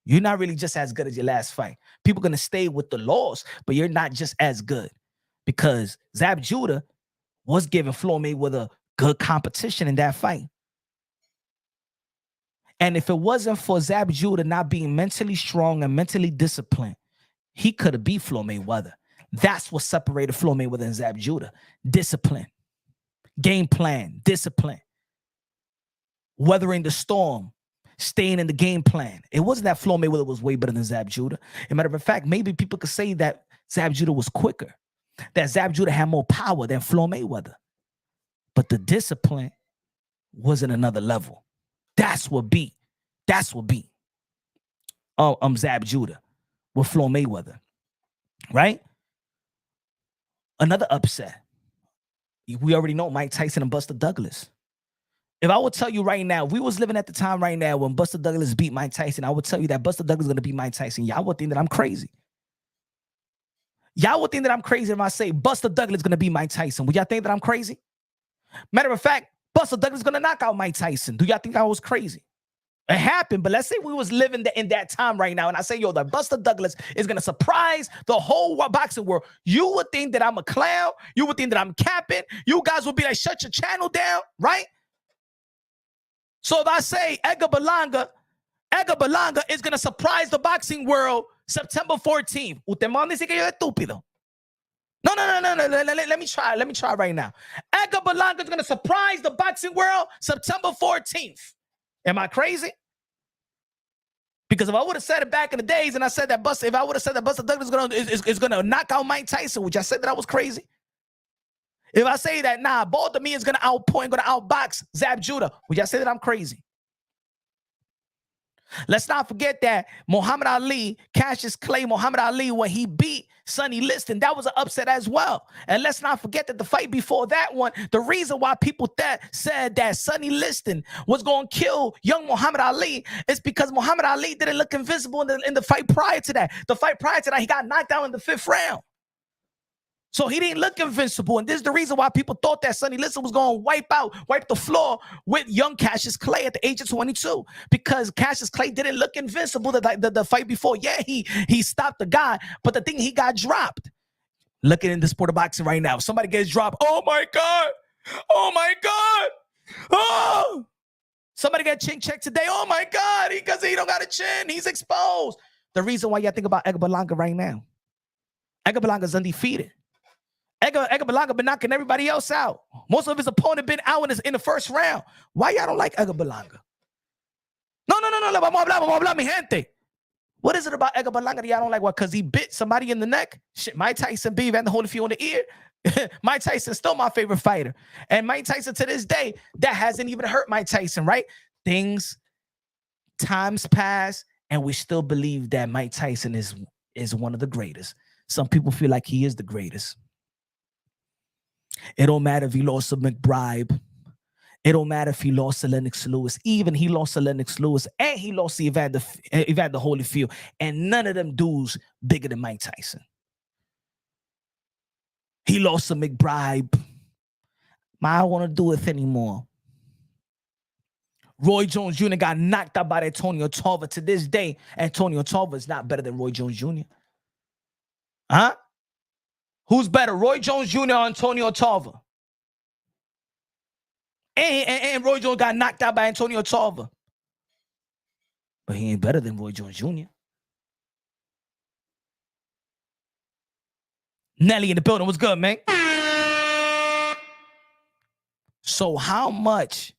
You're not really just as good as your last fight. People are going to stay with the loss, but you're not just as good. Because Zab Judah was giving Floyd Mayweather good competition in that fight. And if it wasn't for Zab Judah not being mentally strong and mentally disciplined, he could have beat Floyd Mayweather. That's what separated Floyd Mayweather and Zab Judah. Discipline, game plan, discipline, weathering the storm, staying in the game plan. It wasn't that Floyd Mayweather was way better than Zab Judah. As a matter of fact, maybe people could say that Zab Judah was quicker, that Zab Judah had more power than Floyd Mayweather. But the discipline wasn't another level. That's what beat Zab Judah with Floyd Mayweather, right? Another upset. We already know Mike Tyson and Buster Douglas. If I would tell you right now, if we was living at the time right now when Buster Douglas beat Mike Tyson, I would tell you that Buster Douglas is going to beat Mike Tyson. Y'all would think that I'm crazy. Y'all would think that I'm crazy if I say Buster Douglas is going to beat Mike Tyson. Would y'all think that I'm crazy? Matter of fact, Buster Douglas is going to knock out Mike Tyson. Do y'all think I was crazy? It happened, but let's say we was living in that time right now, and I say, yo, that Buster Douglas is going to surprise the whole boxing world. You would think that I'm a clown. You would think that I'm capping. You guys would be like, shut your channel down, right? So if I say Edgar Berlanga is going to surprise the boxing world September 14th. Usted me dice que yo estúpido. No. Let me try right now. Edgar Berlanga is going to surprise the boxing world September 14th. Am I crazy? Because if I would have said it back in the days and I said that Buster Douglas is gonna knock out Mike Tyson, would y'all say that I was crazy? If I say that, Baldomir is gonna outbox Zab Judah, would y'all say that I'm crazy? Let's not forget that Cassius Clay, Muhammad Ali, when he beat Sonny Liston, that was an upset as well. And let's not forget that the fight before that one, the reason why people said that Sonny Liston was going to kill young Muhammad Ali is because Muhammad Ali didn't look invincible in the fight prior to that. The fight prior to that, he got knocked out in the 5th round. So he didn't look invincible. And this is the reason why people thought that Sonny Liston was going to wipe the floor with young Cassius Clay at the age of 22. Because Cassius Clay didn't look invincible the fight before. Yeah, he stopped the guy, but the thing, he got dropped. Looking in the sport of boxing right now, somebody gets dropped. Oh my God. Oh, somebody got chin checked today. Oh my God, because he don't got a chin. He's exposed. The reason why y'all think about Edgar Berlanga right now. Edgar Berlanga is undefeated. Edgar Berlanga been knocking everybody else out. Most of his opponent been out in the 1st round. Why y'all don't like Edgar Berlanga? No. Vamos a hablar, mi gente. What is it about Edgar Berlanga that y'all don't like? What? Because he bit somebody in the neck? Shit, Mike Tyson beat Van Holyfield in the ear. Mike Tyson's still my favorite fighter. And Mike Tyson to this day, that hasn't even hurt Mike Tyson, right? Times pass, and we still believe that Mike Tyson is one of the greatest. Some people feel like he is the greatest. It don't matter if he lost to McBride. It don't matter if he lost to Lennox Lewis. Even he lost to Lennox Lewis, and he lost to Evander Holyfield, and none of them dudes bigger than Mike Tyson. He lost to McBride. I don't want to do it anymore. Roy Jones Jr. got knocked out by Antonio Tarver. To this day, Antonio Tarver is not better than Roy Jones Jr. Huh? Who's better, Roy Jones Jr. or Antonio Tarver? And Roy Jones got knocked out by Antonio Tarver. But he ain't better than Roy Jones Jr. Nelly in the building. What's good, man? So how much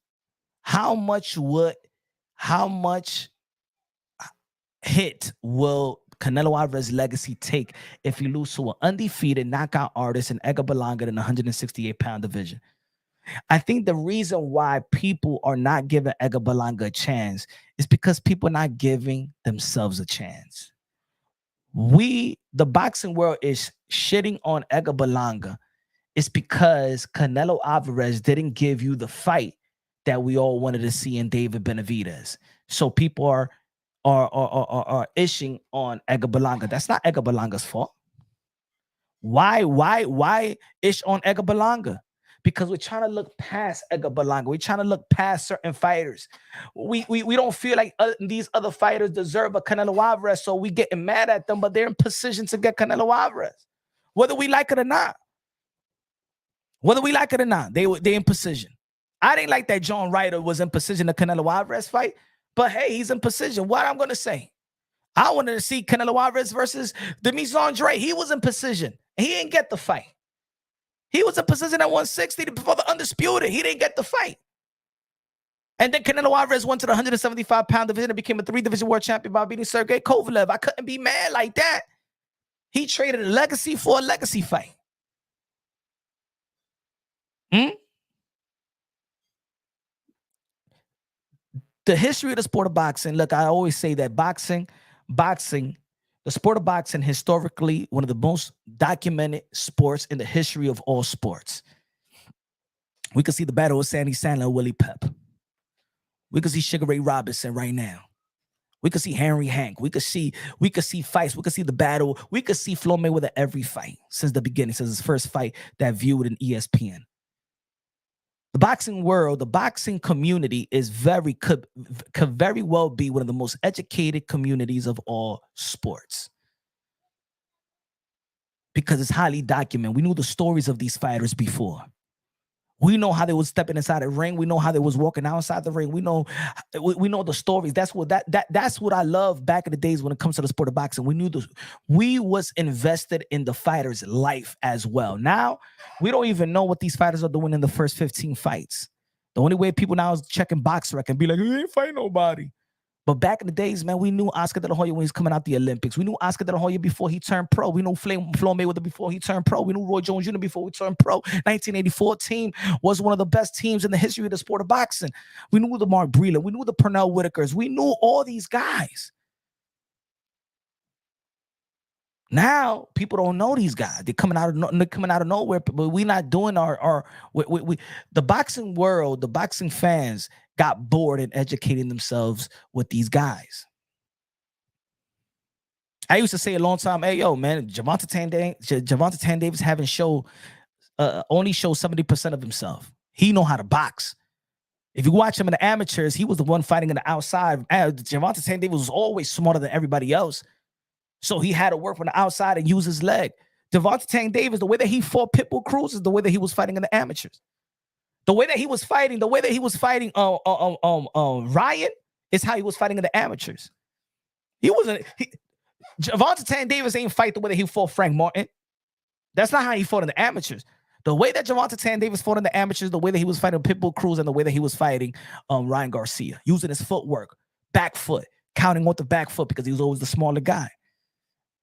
hit will Canelo Alvarez's legacy take if he loses to an undefeated knockout artist in Edgar Berlanga in the 168-pound division? I think the reason why people are not giving Edgar Berlanga a chance is because people are not giving themselves a chance. The boxing world is shitting on Edgar Berlanga. It's because Canelo Alvarez didn't give you the fight that we all wanted to see in David Benavidez. So people are ishing on Edgar Berlanga. That's not Edgar Berlanga's fault. Why ish on Edgar Berlanga? Because we're trying to look past Edgar Berlanga. We're trying to look past certain fighters. We don't feel like these other fighters deserve a Canelo Alvarez, so we getting mad at them, but they're in position to get Canelo Alvarez. Whether we like it or not. They're in position. I didn't like that John Ryder was in position to Canelo Alvarez fight, but hey, he's in position. What I'm going to say? I wanted to see Canelo Alvarez versus Demis Andre. He was in position. He didn't get the fight. He was in position at 160 before the undisputed. He didn't get the fight. And then Canelo Alvarez went to the 175-pound division and became a 3-division world champion by beating Sergey Kovalev. I couldn't be mad like that. He traded a legacy for a legacy fight. The history of the sport of boxing. Look, I always say that boxing, the sport of boxing, historically, one of the most documented sports in the history of all sports. We can see the battle of Sandy Sandler and Willie Pep. We can see Sugar Ray Robinson right now. We could see Henry Hank. We could see fights. We could see the battle. We could see Floyd Mayweather every fight since the beginning, since his first fight that viewed in ESPN. The boxing world, the boxing community could very well be one of the most educated communities of all sports. Because it's highly documented. We knew the stories of these fighters before. We know how they was stepping inside the ring. We know how they was walking outside the ring. We know the stories. That's what I love back in the days when it comes to the sport of boxing. We was invested in the fighter's life as well. Now, we don't even know what these fighters are doing in the first 15 fights. The only way people now is checking box rec and be like, he ain't fight nobody. But back in the days, man, we knew Oscar De La Hoya when he was coming out the Olympics. We knew Oscar De La Hoya before he turned pro. We knew Floyd Mayweather before he turned pro. We knew Roy Jones Jr. before he turned pro. 1984 team was one of the best teams in the history of the sport of boxing. We knew the Mark Breland. We knew the Pernell Whitakers. We knew all these guys. Now people don't know these guys. They're coming out of nowhere. But we're not doing the boxing world. The boxing fans got bored in educating themselves with these guys. I used to say a long time, hey, yo, man, Gervonta Tank Davis only show 70% of himself. He know how to box. If you watch him in the amateurs, he was the one fighting in the outside. Gervonta Tank Davis was always smarter than everybody else. So he had to work from the outside and use his leg. Gervonta Tank Davis, the way that he fought Pitbull Cruz is the way that he was fighting in the amateurs. The way that he was fighting Ryan is how he was fighting in the amateurs. Gervonta Tank Davis ain't fight the way that he fought Frank Martin. That's not how he fought in the amateurs. The way that Gervonta Tank Davis fought in the amateurs, the way that he was fighting Pitbull Cruz, and the way that he was fighting Ryan Garcia, using his footwork, back foot, counting off the back foot because he was always the smaller guy.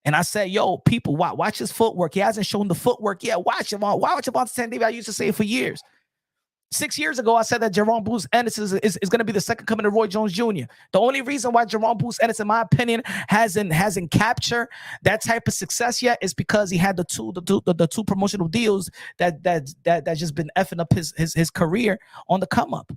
And I said, yo, people, watch his footwork. He hasn't shown the footwork yet. Watch him. Why watch Gervonta Tank Davis? I used to say it for years. 6 years ago, I said that Jerome Bruce Ennis is going to be the second coming of Roy Jones Jr. The only reason why Jerome Bruce Ennis, in my opinion, hasn't captured that type of success yet is because he had the two promotional deals that just been effing up his career on the come up.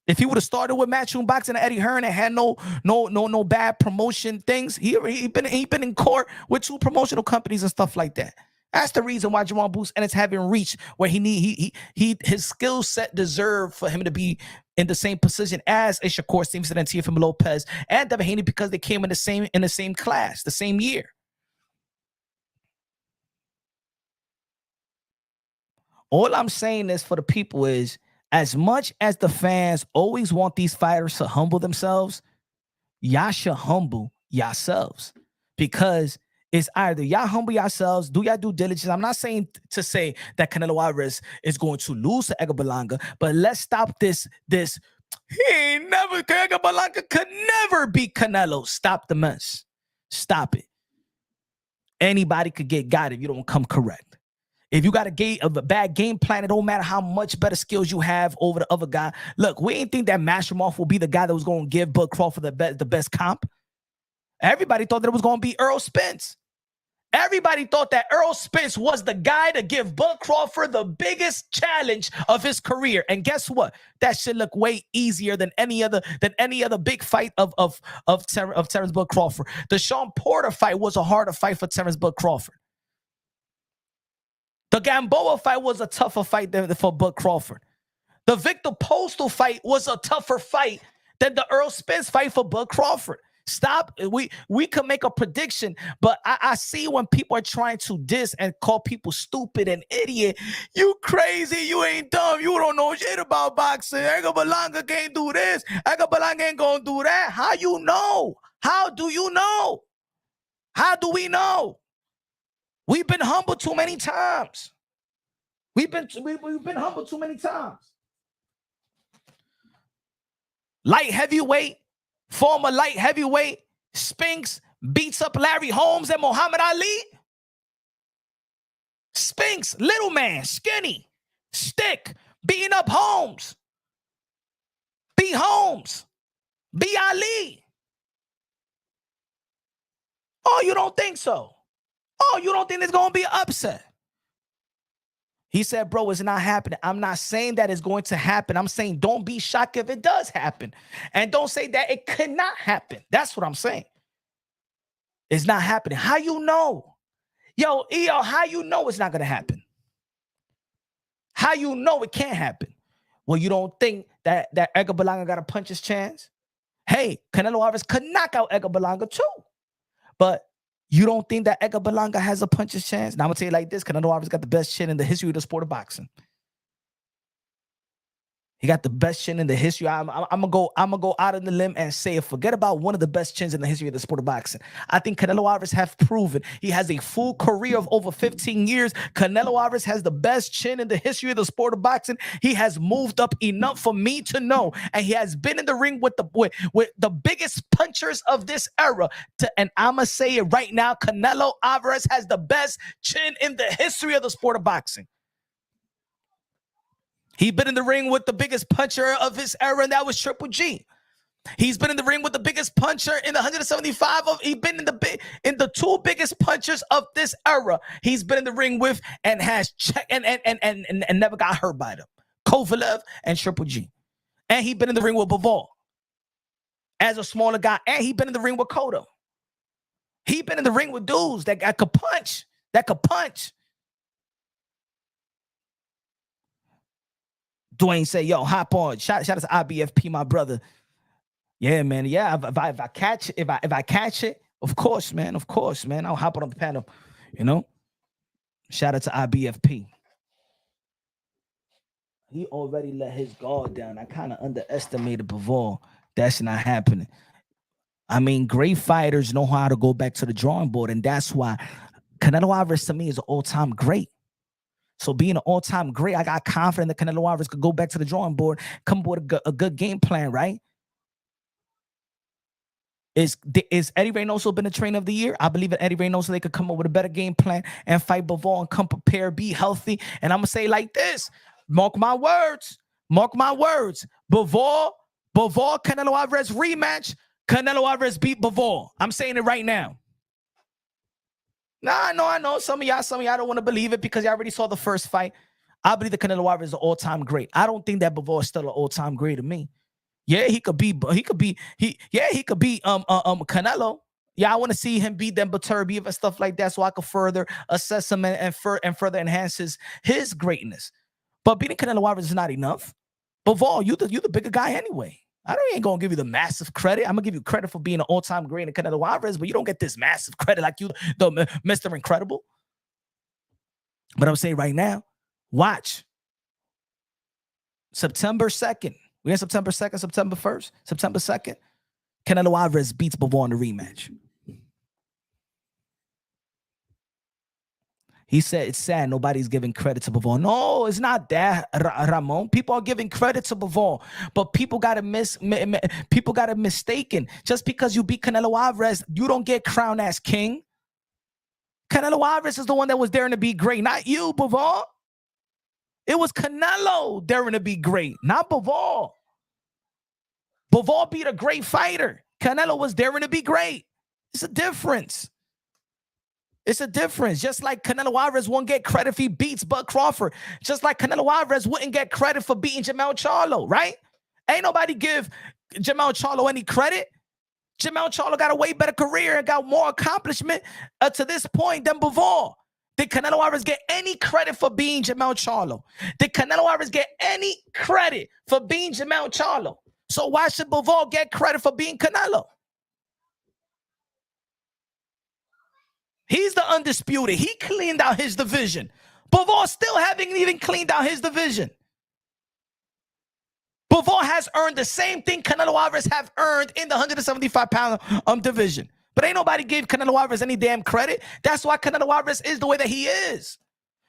If he would have started with Matchroom Boxing and Eddie Hearn and had no bad promotion things, he been in court with 2 promotional companies and stuff like that. That's the reason why Jerome Bruce Ennis haven't reached where his skill set deserved for him to be in the same position as a Shakur Stevenson and Teofimo Lopez and Devin Haney, because they came in the same class, the same year. All I'm saying is for the people is, as much as the fans always want these fighters to humble themselves, y'all should humble yourselves, because it's either y'all humble yourselves, do y'all due diligence. I'm not saying to say that Canelo Alvarez is going to lose to Edgar Berlanga, but let's stop this. Edgar Berlanga could never beat Canelo. Stop the mess. Stop it. Anybody could get got if you don't come correct. If you got a bad game plan, it don't matter how much better skills you have over the other guy. Look, we didn't think that Maschermoff will be the guy that was going to give Bud Crawford the best comp. Everybody thought that it was going to be Earl Spence. Everybody thought that Earl Spence was the guy to give Bud Crawford the biggest challenge of his career. And guess what? That should look way easier than any other big fight of Terrence Bud Crawford. The Sean Porter fight was a harder fight for Terrence Bud Crawford. The Gamboa fight was a tougher fight for Bud Crawford. The Victor Postal fight was a tougher fight than the Earl Spence fight for Bud Crawford. Stop. We can make a prediction, but I see when people are trying to diss and call people stupid and idiot. You crazy. You ain't dumb. You don't know shit about boxing. Edgar Berlanga can't do this. Edgar Berlanga ain't going to do that. How you know? How do you know? How do we know? We've been humbled too many times. We've been humbled too many times. Light heavyweight, former light heavyweight, Spinks beats up Larry Holmes and Muhammad Ali. Spinks, little man, skinny, stick, beating up Holmes. Beat Holmes. Beat Ali. Oh, you don't think so? Oh, you don't think there's going to be an upset? He said, bro, it's not happening. I'm not saying that it's going to happen. I'm saying don't be shocked if it does happen. And don't say that it could not happen. That's what I'm saying. It's not happening. How you know? Yo, how you know it's not going to happen? How you know it can't happen? Well, you don't think that Edgar Berlanga got a puncher's chance? Hey, Canelo Alvarez could knock out Edgar Berlanga too. But you don't think that Edgar Berlanga has a puncher's chance? Now, I'm going to tell you like this. Canelo Alvarez got the best chin in the history of the sport of boxing. He got the best chin in the history. I'm gonna go out on the limb and say, forget about one of the best chins in the history of the sport of boxing. I think Canelo Alvarez have proven he has a full career of over 15 years. Canelo Alvarez has the best chin in the history of the sport of boxing. He has moved up enough for me to know, and he has been in the ring with the biggest punchers of this era. And I'm gonna say it right now: Canelo Alvarez has the best chin in the history of the sport of boxing. He's been in the ring with the biggest puncher of his era, and that was Triple G. He's been in the ring with the biggest puncher in the 175 of. He's been in the two biggest punchers of this era. He's been in the ring with and has checked and never got hurt by them. Kovalev and Triple G, and he's been in the ring with Bivol as a smaller guy, and he's been in the ring with Cotto. He's been in the ring with dudes that could punch. Dwayne say, yo, hop on. Shout out to IBFP, my brother. Yeah, man. Yeah, if I catch it, of course, man. I'll hop on the panel, you know. Shout out to IBFP. He already let his guard down. I kind of underestimated Bivol. That's not happening. I mean, great fighters know how to go back to the drawing board, and that's why Canelo Alvarez to me is an all-time great. So being an all-time great, I got confident that Canelo Alvarez could go back to the drawing board, come up with a good game plan, right? Is Eddie Reynoso been the trainer of the year? I believe in Eddie Reynoso. They could come up with a better game plan and fight Bivol and come prepared, be healthy. And I'm gonna say like this: mark my words. Mark my words. Bivol, Canelo Alvarez rematch. Canelo Alvarez beat Bivol. I'm saying it right now. Nah, I know. Some of y'all don't want to believe it because y'all already saw the first fight. I believe that Canelo Alvarez is an all-time great. I don't think that Bivol is still an all-time great to me. Yeah, he could be Canelo. Yeah, I want to see him beat them Baturbiev and stuff like that so I could further assess him and further enhance his greatness. But beating Canelo Alvarez is not enough. Bivol, you the bigger guy anyway. Ain't gonna give you the massive credit. I'm gonna give you credit for being an all-time great in Canelo Alvarez, but you don't get this massive credit like you, the Mr. Incredible. But I'm saying right now, watch. September 2nd. We have September 2nd, September 1st, September 2nd. Canelo Alvarez beats Bivol in the rematch. He said it's sad nobody's giving credit to Bivol. No, it's not that, Ramon. People are giving credit to Bivol, but people got it mistaken. Just because you beat Canelo Alvarez, you don't get crowned as king. Canelo Alvarez is the one that was daring to be great, not you, Bivol. It was Canelo daring to be great, not Bivol. Bivol beat a great fighter. Canelo was daring to be great. It's a difference. It's a difference. Just like Canelo Alvarez won't get credit if he beats Bud Crawford. Just like Canelo Alvarez wouldn't get credit for beating Jermell Charlo, right? Ain't nobody give Jermell Charlo any credit. Jermell Charlo got a way better career and got more accomplishment to this point than Bivol. Did Canelo Alvarez get any credit for being Jermell Charlo? Did Canelo Alvarez get any credit for being Jermell Charlo? So why should Bivol get credit for being Canelo? He's the undisputed. He cleaned out his division. Bivol still haven't even cleaned out his division. Bivol has earned the same thing Canelo Alvarez have earned in the 175-pound division. But ain't nobody gave Canelo Alvarez any damn credit. That's why Canelo Alvarez is the way that he is.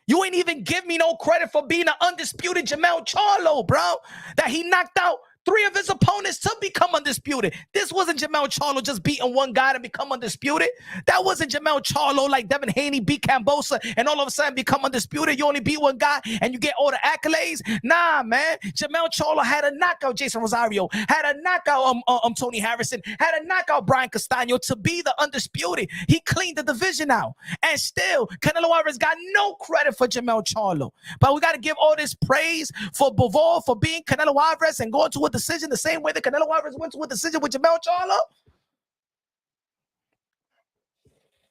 You ain't even give me no credit for being an undisputed Jermell Charlo, bro. That he knocked out 3 of his opponents to become undisputed. This wasn't Jermell Charlo just beating one guy to become undisputed. That wasn't Jermell Charlo like Devin Haney beat Cambosa and all of a sudden become undisputed. You only beat one guy and you get all the accolades. Nah, man. Jermell Charlo had a knockout Jason Rosario, had a knockout Tony Harrison, had a knockout Brian Castano to be the undisputed. He cleaned the division out. And still, Canelo Alvarez got no credit for Jermell Charlo. But we got to give all this praise for Bivol for being Canelo Alvarez and going to a decision the same way that Canelo Alvarez went to a decision with Jermell Charlo.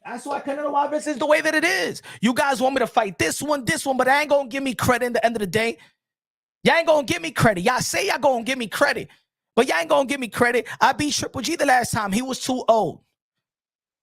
That's why Canelo Alvarez is the way that it is. You guys want me to fight this one, but I ain't going to give me credit in the end of the day. Y'all ain't going to give me credit. Y'all say y'all going to give me credit, but y'all ain't going to give me credit. I beat Triple G the last time. He was too old.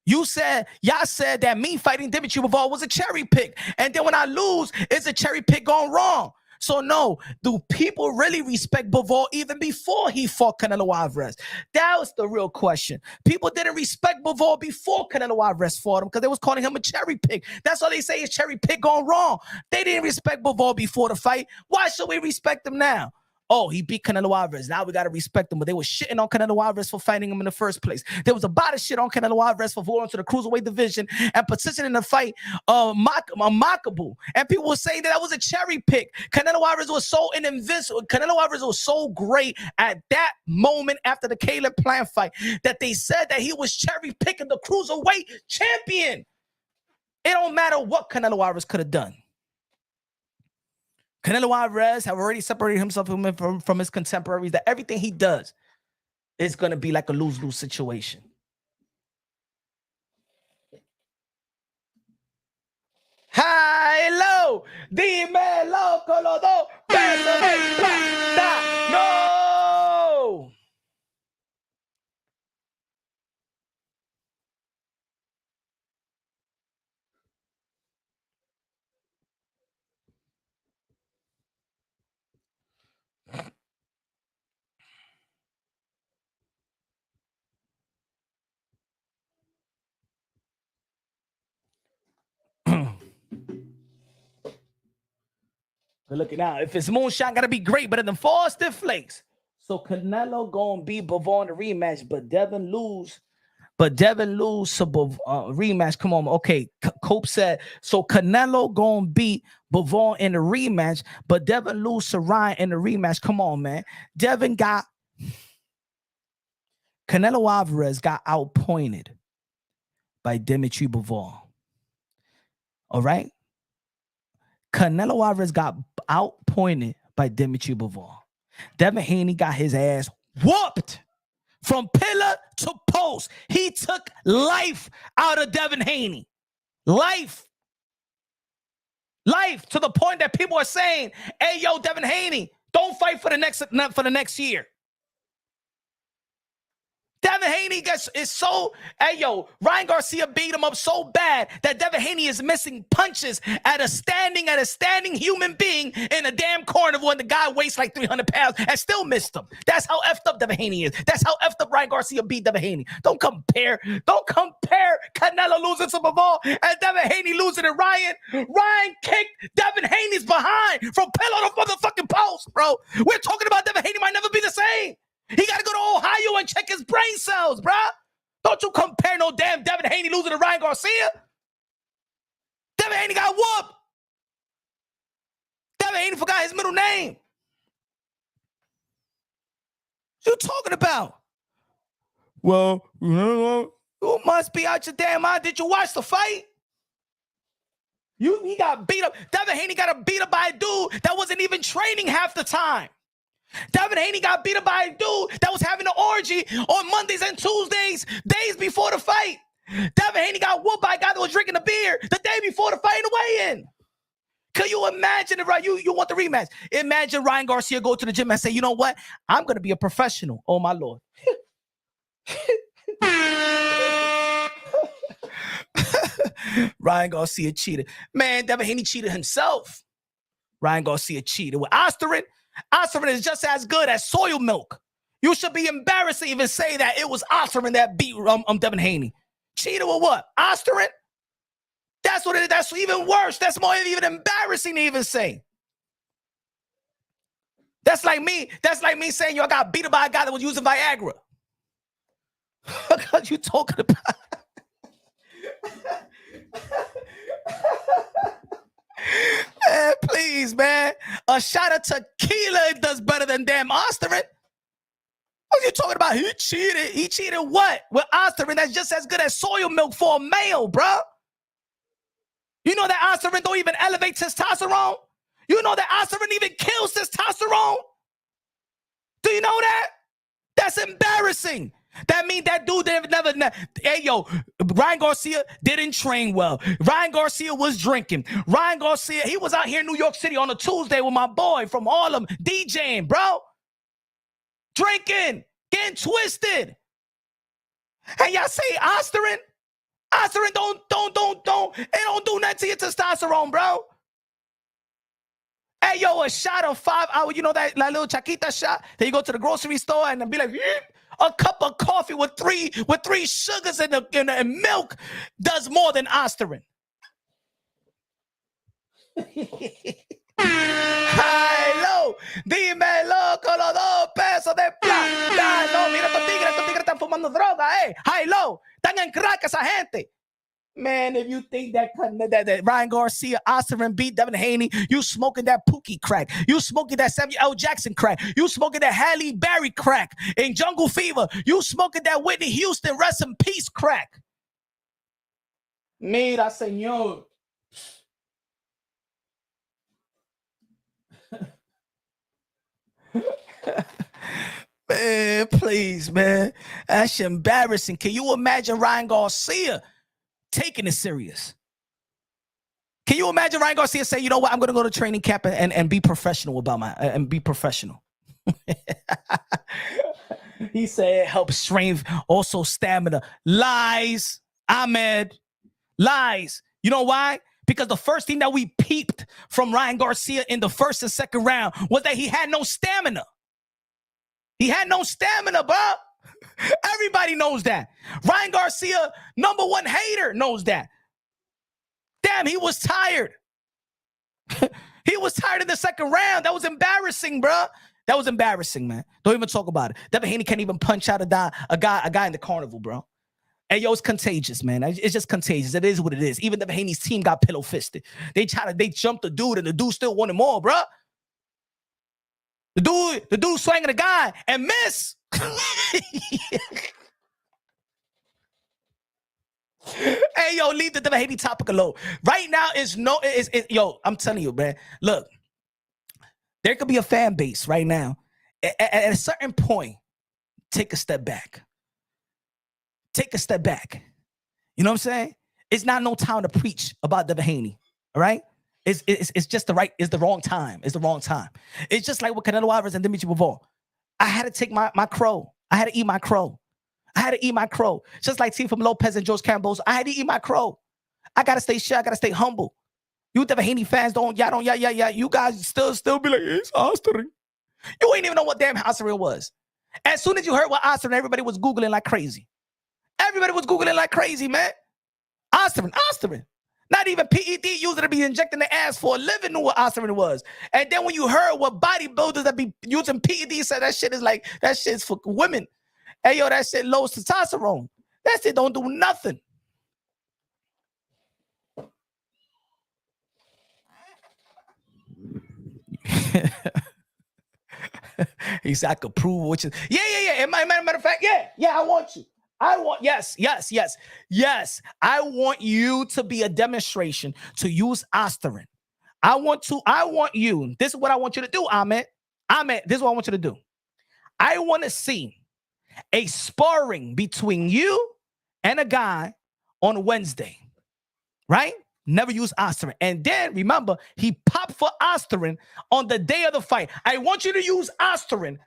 Y'all said that me fighting Dimitri Bivol was a cherry pick. And then when I lose, it's a cherry pick gone wrong. So no, do people really respect Bivol even before he fought Canelo Alvarez? That was the real question. People didn't respect Bivol before Canelo Alvarez fought him because they was calling him a cherry pick. That's all they say is cherry pick gone wrong. They didn't respect Bivol before the fight. Why should we respect him now? Oh, he beat Canelo Alvarez. Now we got to respect him. But they were shitting on Canelo Alvarez for fighting him in the first place. There was a lot of shit on Canelo Alvarez for going to the cruiserweight division and positioning the fight mockable. And people were saying that was a cherry pick. Canelo Alvarez was so invincible. Canelo Alvarez was so great at that moment after the Caleb Plant fight that they said that he was cherry picking the cruiserweight champion. It don't matter what Canelo Alvarez could have done. Canelo Alvarez have already separated himself from his contemporaries that everything he does is going to be like a lose-lose situation. High-low, dímelo, Colodo, no! Good looking out. If it's moonshine, gotta be great, better than Frosted Flakes. So Canelo gonna beat Bivol in the rematch, but Devin lose But Devin lose to rematch. Come on. Okay. Cope said, so Canelo going to beat Bivol in the rematch, but Devin lose to Ryan in the rematch. Come on, man. Canelo Alvarez got outpointed by Dimitri Bivol. All right? Canelo Alvarez got outpointed by Dimitri Bivol. Devin Haney got his ass whooped from pillar to post. He took life out of Devin Haney. Life to the point that people are saying, hey, yo, Devin Haney, don't fight for the next year. Devin Haney is so, hey, yo, Ryan Garcia beat him up so bad that Devin Haney is missing punches at a standing human being in a damn carnival, and the guy weighs like 300 pounds and still missed him. That's how effed up Devin Haney is. That's how effed up Ryan Garcia beat Devin Haney. Don't compare Canelo losing to Bivol and Devin Haney losing to Ryan. Ryan kicked Devin Haney's behind from pillow to motherfucking post, bro. We're talking about Devin Haney might never be the same. He got to go to Ohio and check his brain cells, bro. Don't you compare no damn Devin Haney losing to Ryan Garcia. Devin Haney got whooped. Devin Haney forgot his middle name. What you talking about? Well, you must be out your damn mind. Did you watch the fight? He got beat up. Devin Haney got beat up by a dude that wasn't even training half the time. Devin Haney got beat up by a dude that was having an orgy on Mondays and Tuesdays, days before the fight. Devin Haney got whooped by a guy that was drinking a beer the day before the fight and the weigh-in. Can you imagine it, right? You want the rematch. Imagine Ryan Garcia go to the gym and say, you know what? I'm going to be a professional. Oh, my Lord. Ryan Garcia cheated. Man, Devin Haney cheated himself. Ryan Garcia cheated with Osterin. Osterin is just as good as soil milk. You should be embarrassed to even say that it was Osterin that beat Devin Haney. Cheated with what? Osterin? That's what it is. That's even worse. That's more even embarrassing to even say. That's like me saying, yo, I got beat up by a guy that was using Viagra. What you talking about? Man, please, man. A shot of tequila does better than damn Osterin. What are you talking about? He cheated. He cheated what? With Osterin, that's just as good as soil milk for a male, bro. You know that Osterin don't even elevate testosterone? You know that Osterin even kills testosterone? Do you know that? That's embarrassing. That means that dude never. Hey, yo, Ryan Garcia didn't train well. Ryan Garcia was drinking. Ryan Garcia, he was out here in New York City on a Tuesday with my boy from Harlem, DJing, bro. Drinking, getting twisted. And y'all say Osterin? Osterin it don't do nothing to your testosterone, bro. Hey, yo, a shot of 5 hours, you know that little Chaquita shot? Then you go to the grocery store and be like, a cup of coffee with three sugars and milk does more than Osterin. Hello, dímelo con los 2 pesos de plata. No, mira, estos tigres están fumando droga, Hello, están en crack esa gente. Man, if you think that Ryan Garcia, Osterin beat Devin Haney, you smoking that Pookie crack. You smoking that Samuel L. Jackson crack. You smoking that Halle Berry crack in Jungle Fever. You smoking that Whitney Houston rest in peace crack. Mira, señor. Man, please, man. That's embarrassing. Can you imagine Ryan Garcia taking it serious? Can you imagine Ryan Garcia say, you know what, I'm going to go to training camp and be professional and be professional. He said help strength, also stamina. Lies, Ahmed. Lies. You know why? Because the first thing that we peeped from Ryan Garcia in the first and second round was that he had no stamina. He had no stamina, bro. Everybody knows that. Ryan Garcia, number 1 hater, knows that. Damn, he was tired. He was tired in the second round. That was embarrassing, bro. That was embarrassing, man. Don't even talk about it. Devin Haney can't even punch out a guy in the carnival, bro. Hey, yo, it's contagious, man. It's just contagious. It is what it is. Even the Haney's team got pillow fisted. They jumped the dude, and the dude still wanted more, bro. The dude swinging the guy and miss. Hey, yo, leave the Haney topic alone. Right now, yo, I'm telling you, man. Look, there could be a fan base right now. At a certain point, take a step back. Take a step back. You know what I'm saying? It's not no time to preach about Devin Haney. All right? It's just it's the wrong time. It's the wrong time. It's just like with Canelo Alvarez and Dimitri Bivol. I had to take my crow. I had to eat my crow. I had to eat my crow. Just like Teofimo Lopez and George Campos, I had to eat my crow. I gotta stay shy. I gotta stay humble. You Devin Haney fans you guys still be like, it's Osterring. You ain't even know what damn Osterring was. As soon as you heard what Osterring, everybody was Googling like crazy. Everybody was Googling like crazy, man. Osterring. Not even PED user to be injecting the ass for a living knew what Osterring was. And then when you heard what bodybuilders that be using PED said, that shit's for women. Hey, yo, that shit low testosterone. That shit don't do nothing. He said, I could prove what you... Yeah. Matter of fact, yeah, I want you. Yes. I want you to be a demonstration to use Osterring. I want you. This is what I want you to do, Ahmed. This is what I want you to do. I want to see a sparring between you and a guy on Wednesday, right? Never use Osterring. And then, remember, he popped for Osterring on the day of the fight. I want you to use Osterring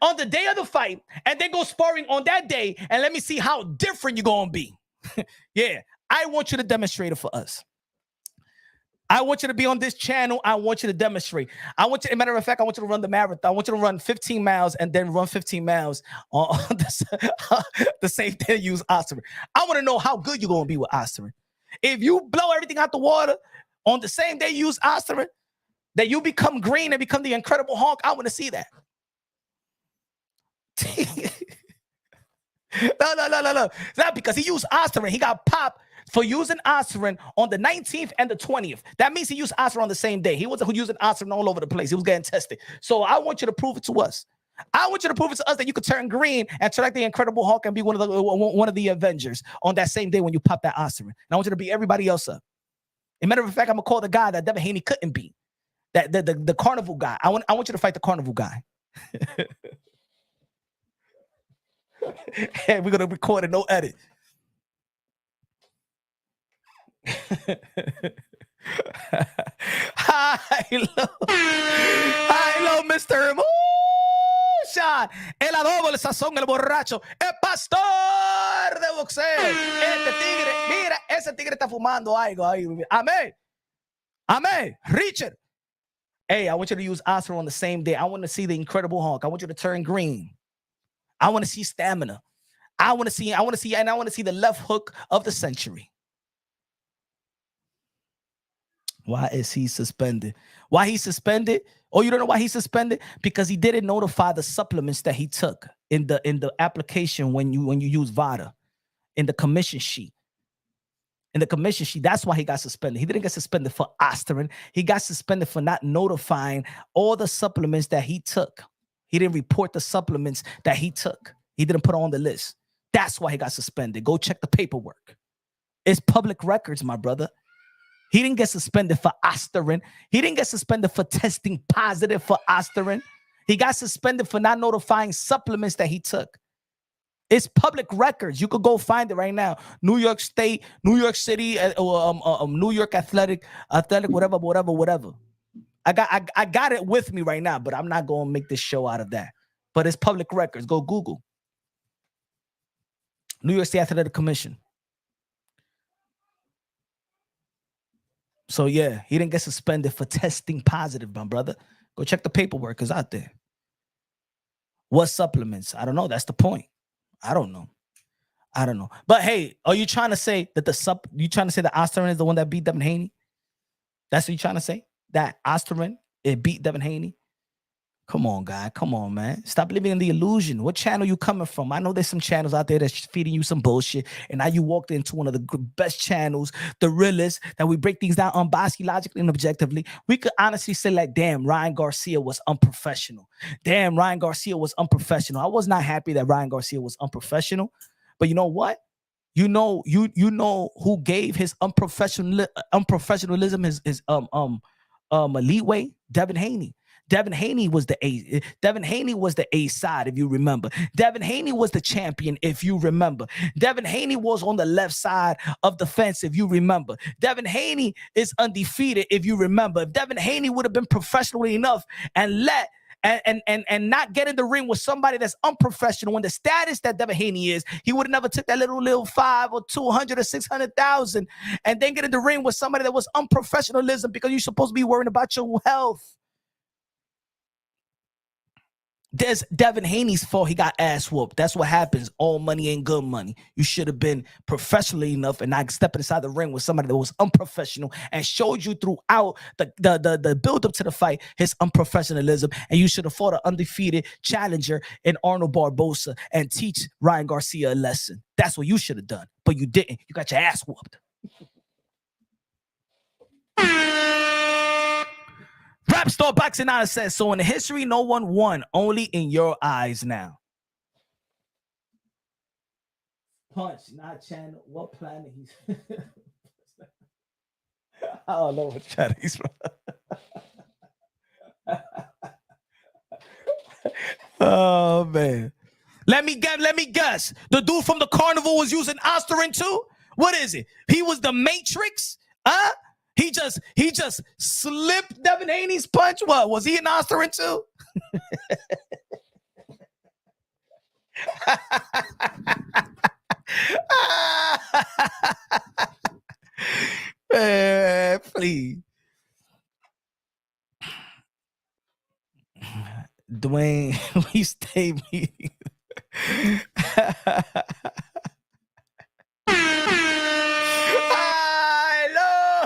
on the day of the fight and then go sparring on that day and let me see how different you're going to be. Yeah, I want you to demonstrate it for us. I want you to be on this channel. I want you to demonstrate. I want you, as a matter of fact, I want you to run the marathon. I want you to run 15 miles and then run 15 miles on the same day you use Osterring. I want to know how good you're going to be with Osterring. If you blow everything out the water on the same day you use Osterring, that you become green and become the Incredible Hulk, I want to see that. No. It's not because he used Osterring. He got popped for using Osterring on the 19th and the 20th. That means he used Osterring on the same day. He wasn't using Osterring all over the place. He was getting tested. So I want you to prove it to us. I want you to prove it to us that you could turn green and turn like the Incredible Hulk and be one of the Avengers on that same day when you pop that Osterring. And I want you to beat everybody else up. As a matter of fact, I'm gonna call the guy that Devin Haney couldn't beat. That the carnival guy. I want you to fight the carnival guy. And we're gonna record it, no edit. Hello, Mr. Motion. El adobo, el sazón, el borracho, el pastor de boxeo. Este tigre, mira, ese tigre está fumando algo ahí. Amén. Richard. Hey, I want you to use Osterring on the same day. I want to see the Incredible Hulk. I want you to turn green. I want to see stamina. I want to see the left hook of the century. Why is he suspended? Why he suspended? Oh, you don't know why he's suspended? Because he didn't notify the supplements that he took in the application when you use VADA, in the commission sheet. In the commission sheet, that's why he got suspended. He didn't get suspended for Osterring. He got suspended for not notifying all the supplements that he took. He didn't report the supplements that he took. He didn't put on the list. That's why he got suspended. Go check the paperwork. It's public records, my brother. He didn't get suspended for Osterring. He didn't get suspended for testing positive for Osterring. He got suspended for not notifying supplements that he took. It's public records. You could go find it right now. New York State, New York City, New York Athletic, whatever. I got it with me right now, but I'm not going to make this show out of that. But it's public records. Go Google. New York State Athletic Commission. So, yeah, he didn't get suspended for testing positive, my brother. Go check the paperwork. It's out there. What supplements? I don't know. That's the point. I don't know. But, hey, are you trying to say that Osterring is the one that beat Devin Haney? That's what you're trying to say? That Osterring, it beat Devin Haney? Come on, guy. Come on, man. Stop living in the illusion. What channel you coming from? I know there's some channels out there that's feeding you some bullshit. And now you walked into one of the best channels, the realest, that we break things down unbiasedly, logically, and objectively. We could honestly say, like, damn, Ryan Garcia was unprofessional. Damn, Ryan Garcia was unprofessional. I was not happy that Ryan Garcia was unprofessional. But you know what? You know who gave his unprofessionalism his leeway? Devin Haney. Devin Haney was the A. Devin Haney was the A side, if you remember. Devin Haney was the champion, if you remember. Devin Haney was on the left side of the fence, if you remember. Devin Haney is undefeated, if you remember. If Devin Haney would have been professional enough and not get in the ring with somebody that's unprofessional in the status that Devin Haney is, he would have never took that little 5 or 200 or 600,000 and then get in the ring with somebody that was unprofessionalism, because you're supposed to be worrying about your health. There's Devin Haney's fault. He got ass whooped. That's what happens. All money ain't good money. You should have been professionally enough and not stepping inside the ring with somebody that was unprofessional and showed you throughout the build up to the fight his unprofessionalism. And you should have fought an undefeated challenger in Arnold Barboza and teach Ryan Garcia a lesson. That's what you should have done. But you didn't. You got your ass whooped. Rap Star Boxing Out says, so in the history, no one won, only in your eyes now. Punch, not channel. What planet he's I don't know what channel he's from. Oh, man. Let me guess. The dude from the carnival was using Osterin too? What is it? He was the Matrix? Huh? He just slipped Devin Haney's punch. What was he an Osterin too? Please, Dwayne, we stay meeting.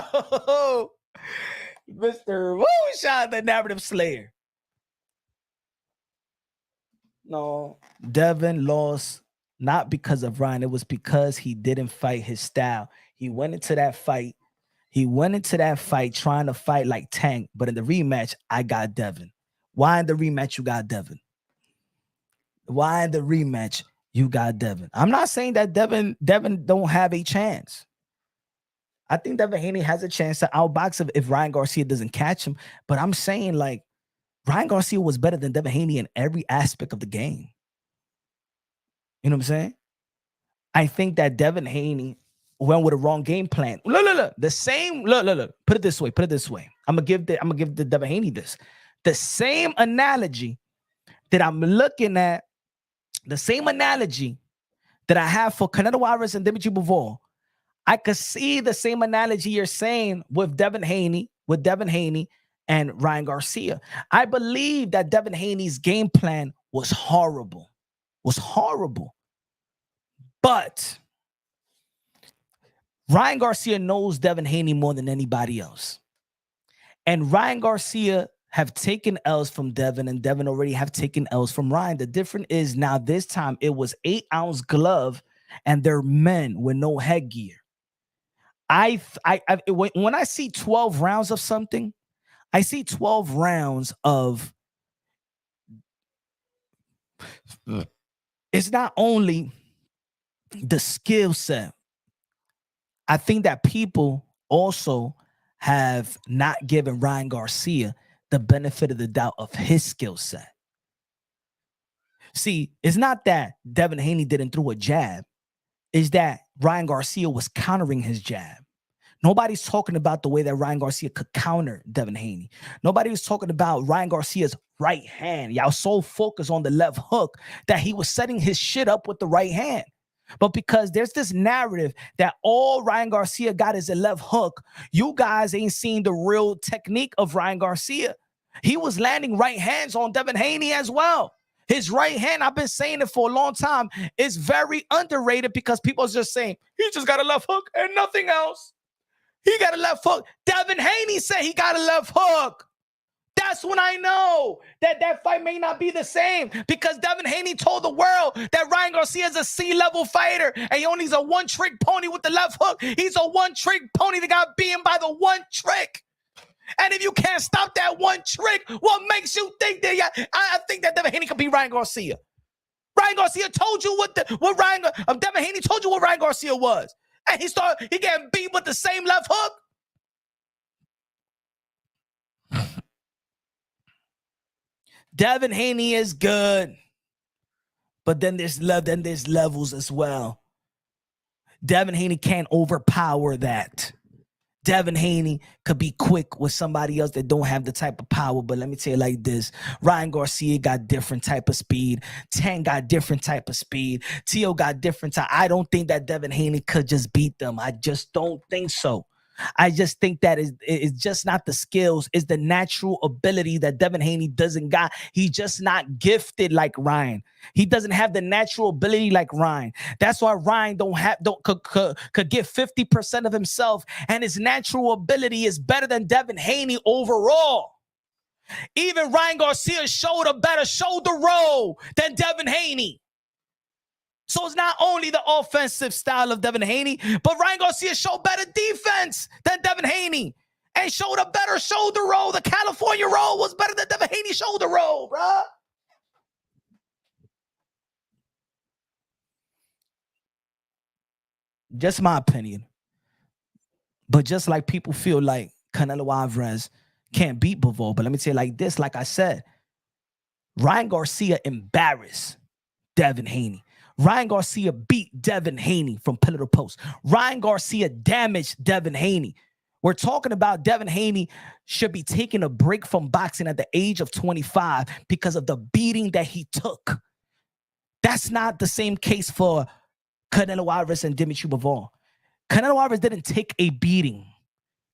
Hello, Mr. Woo Shot, the narrative slayer. No, Devin lost not because of Ryan. It was because he didn't fight his style. He went into that fight trying to fight like Tank, but in the rematch, I got Devin. Why in the rematch you got Devin? Why in the rematch you got Devin? I'm not saying that Devin don't have a chance. I think Devin Haney has a chance to outbox if Ryan Garcia doesn't catch him. But I'm saying, like, Ryan Garcia was better than Devin Haney in every aspect of the game. You know what I'm saying? I think that Devin Haney went with a wrong game plan. Look. The same. Look. Put it this way. I'm gonna give the Devin Haney this. The same analogy that I'm looking at, the same analogy that I have for Canelo Alvarez and Dimitri Bivol, I could see the same analogy you're saying with Devin Haney and Ryan Garcia. I believe that Devin Haney's game plan was horrible. But Ryan Garcia knows Devin Haney more than anybody else. And Ryan Garcia have taken L's from Devin, and Devin already have taken L's from Ryan. The difference is now this time it was 8-ounce glove, and they're men with no headgear. When I see 12 rounds of something, I see 12 rounds of. It's not only the skill set. I think that people also have not given Ryan Garcia the benefit of the doubt of his skill set. See, it's not that Devin Haney didn't throw a jab. It's that Ryan Garcia was countering his jab. Nobody's talking about the way that Ryan Garcia could counter Devin Haney. Nobody was talking about Ryan Garcia's right hand. Y'all so focused on the left hook that he was setting his shit up with the right hand. But because there's this narrative that all Ryan Garcia got is a left hook, you guys ain't seen the real technique of Ryan Garcia. He was landing right hands on Devin Haney as well. His right hand, I've been saying it for a long time, is very underrated because people are just saying, he just got a left hook and nothing else. He got a left hook. Devin Haney said he got a left hook. That's when I know that fight may not be the same, because Devin Haney told the world that Ryan Garcia is a C-level fighter and he only is a one-trick pony with the left hook. He's a one-trick pony that got beaten by the one trick. And if you can't stop that one trick, what makes you think that? I think that Devin Haney could beat Ryan Garcia. Ryan Garcia told you Devin Haney told you what Ryan Garcia was. And he getting beat with the same left hook. Devin Haney is good, but then there's levels as well. Devin Haney can't overpower that. Devin Haney could be quick with somebody else that don't have the type of power. But let me tell you like this. Ryan Garcia got different type of speed. Tank got different type of speed. Teo got different type. I don't think that Devin Haney could just beat them. I just don't think so. I just think that it's just not the skills. It's the natural ability that Devin Haney doesn't got. He's just not gifted like Ryan. He doesn't have the natural ability like Ryan. That's why Ryan could give 50% of himself, and his natural ability is better than Devin Haney overall. Even Ryan Garcia showed a better shoulder roll than Devin Haney. So it's not only the offensive style of Devin Haney, but Ryan Garcia showed better defense than Devin Haney and showed a better shoulder roll. The California roll was better than Devin Haney's shoulder roll, bro. Just my opinion. But just like people feel like Canelo Alvarez can't beat Bivol, but let me tell you like this, like I said, Ryan Garcia embarrassed Devin Haney. Ryan Garcia beat Devin Haney from pillar to post. Ryan Garcia damaged Devin Haney. We're talking about Devin Haney should be taking a break from boxing at the age of 25 because of the beating that he took. That's not the same case for Canelo Alvarez and Dimitri Bivol. Canelo Alvarez didn't take a beating.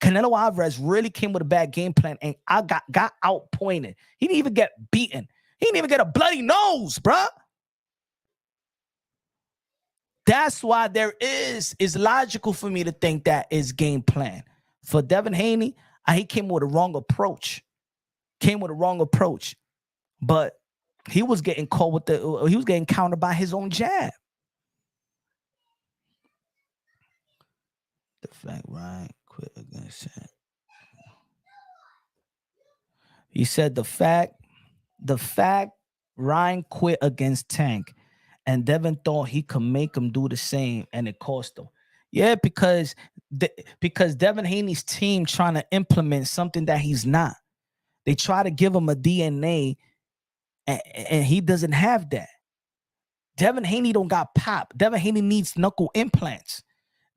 Canelo Alvarez really came with a bad game plan, and I got outpointed. He didn't even get beaten. He didn't even get a bloody nose, bruh. That's why it's logical for me to think that is game plan. For Devin Haney, he came with a wrong approach. But he was getting caught he was getting countered by his own jab. The fact Ryan quit against him. He said the fact Ryan quit against Tank, and Devin thought he could make him do the same, and it cost him. Yeah, because Devin Haney's team trying to implement something that he's not. They try to give him a DNA, and he doesn't have that. Devin Haney don't got pop. Devin Haney needs knuckle implants.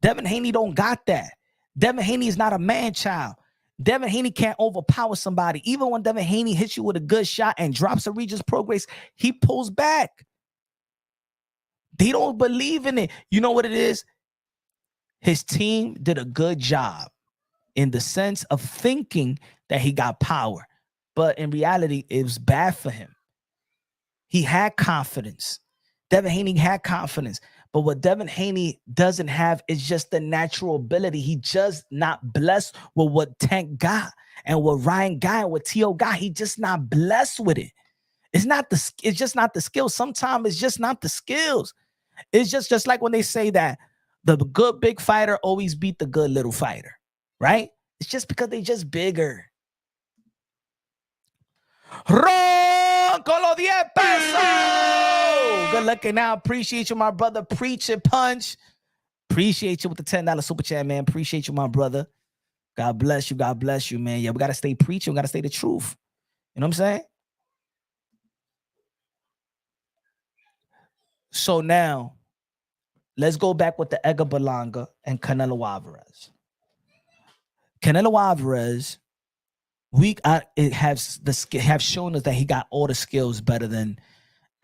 Devin Haney don't got that. Devin Haney is not a man child. Devin Haney can't overpower somebody. Even when Devin Haney hits you with a good shot and drops a Regis Progress, he pulls back. They don't believe in it. You know what it is? His team did a good job in the sense of thinking that he got power. But in reality, it was bad for him. He had confidence. Devin Haney had confidence. But what Devin Haney doesn't have is just the natural ability. He just not blessed with what Tank got and what Ryan got and what Teo got. He just not blessed with it. It's just not the skills. Sometimes it's just not the skills. It's just like when they say that the good big fighter always beat the good little fighter, right? It's just because they just bigger. Ron con los 10 pesos. Good looking out. Appreciate you, my brother. Preach it, punch. Appreciate you with the $10 super chat, man. Appreciate you, my brother. God bless you. God bless you, man. Yeah, we got to stay preaching. We got to stay the truth. You know what I'm saying? So now, let's go back with the Edgar Berlanga and Canelo Alvarez. Canelo Alvarez, have shown us that he got all the skills better than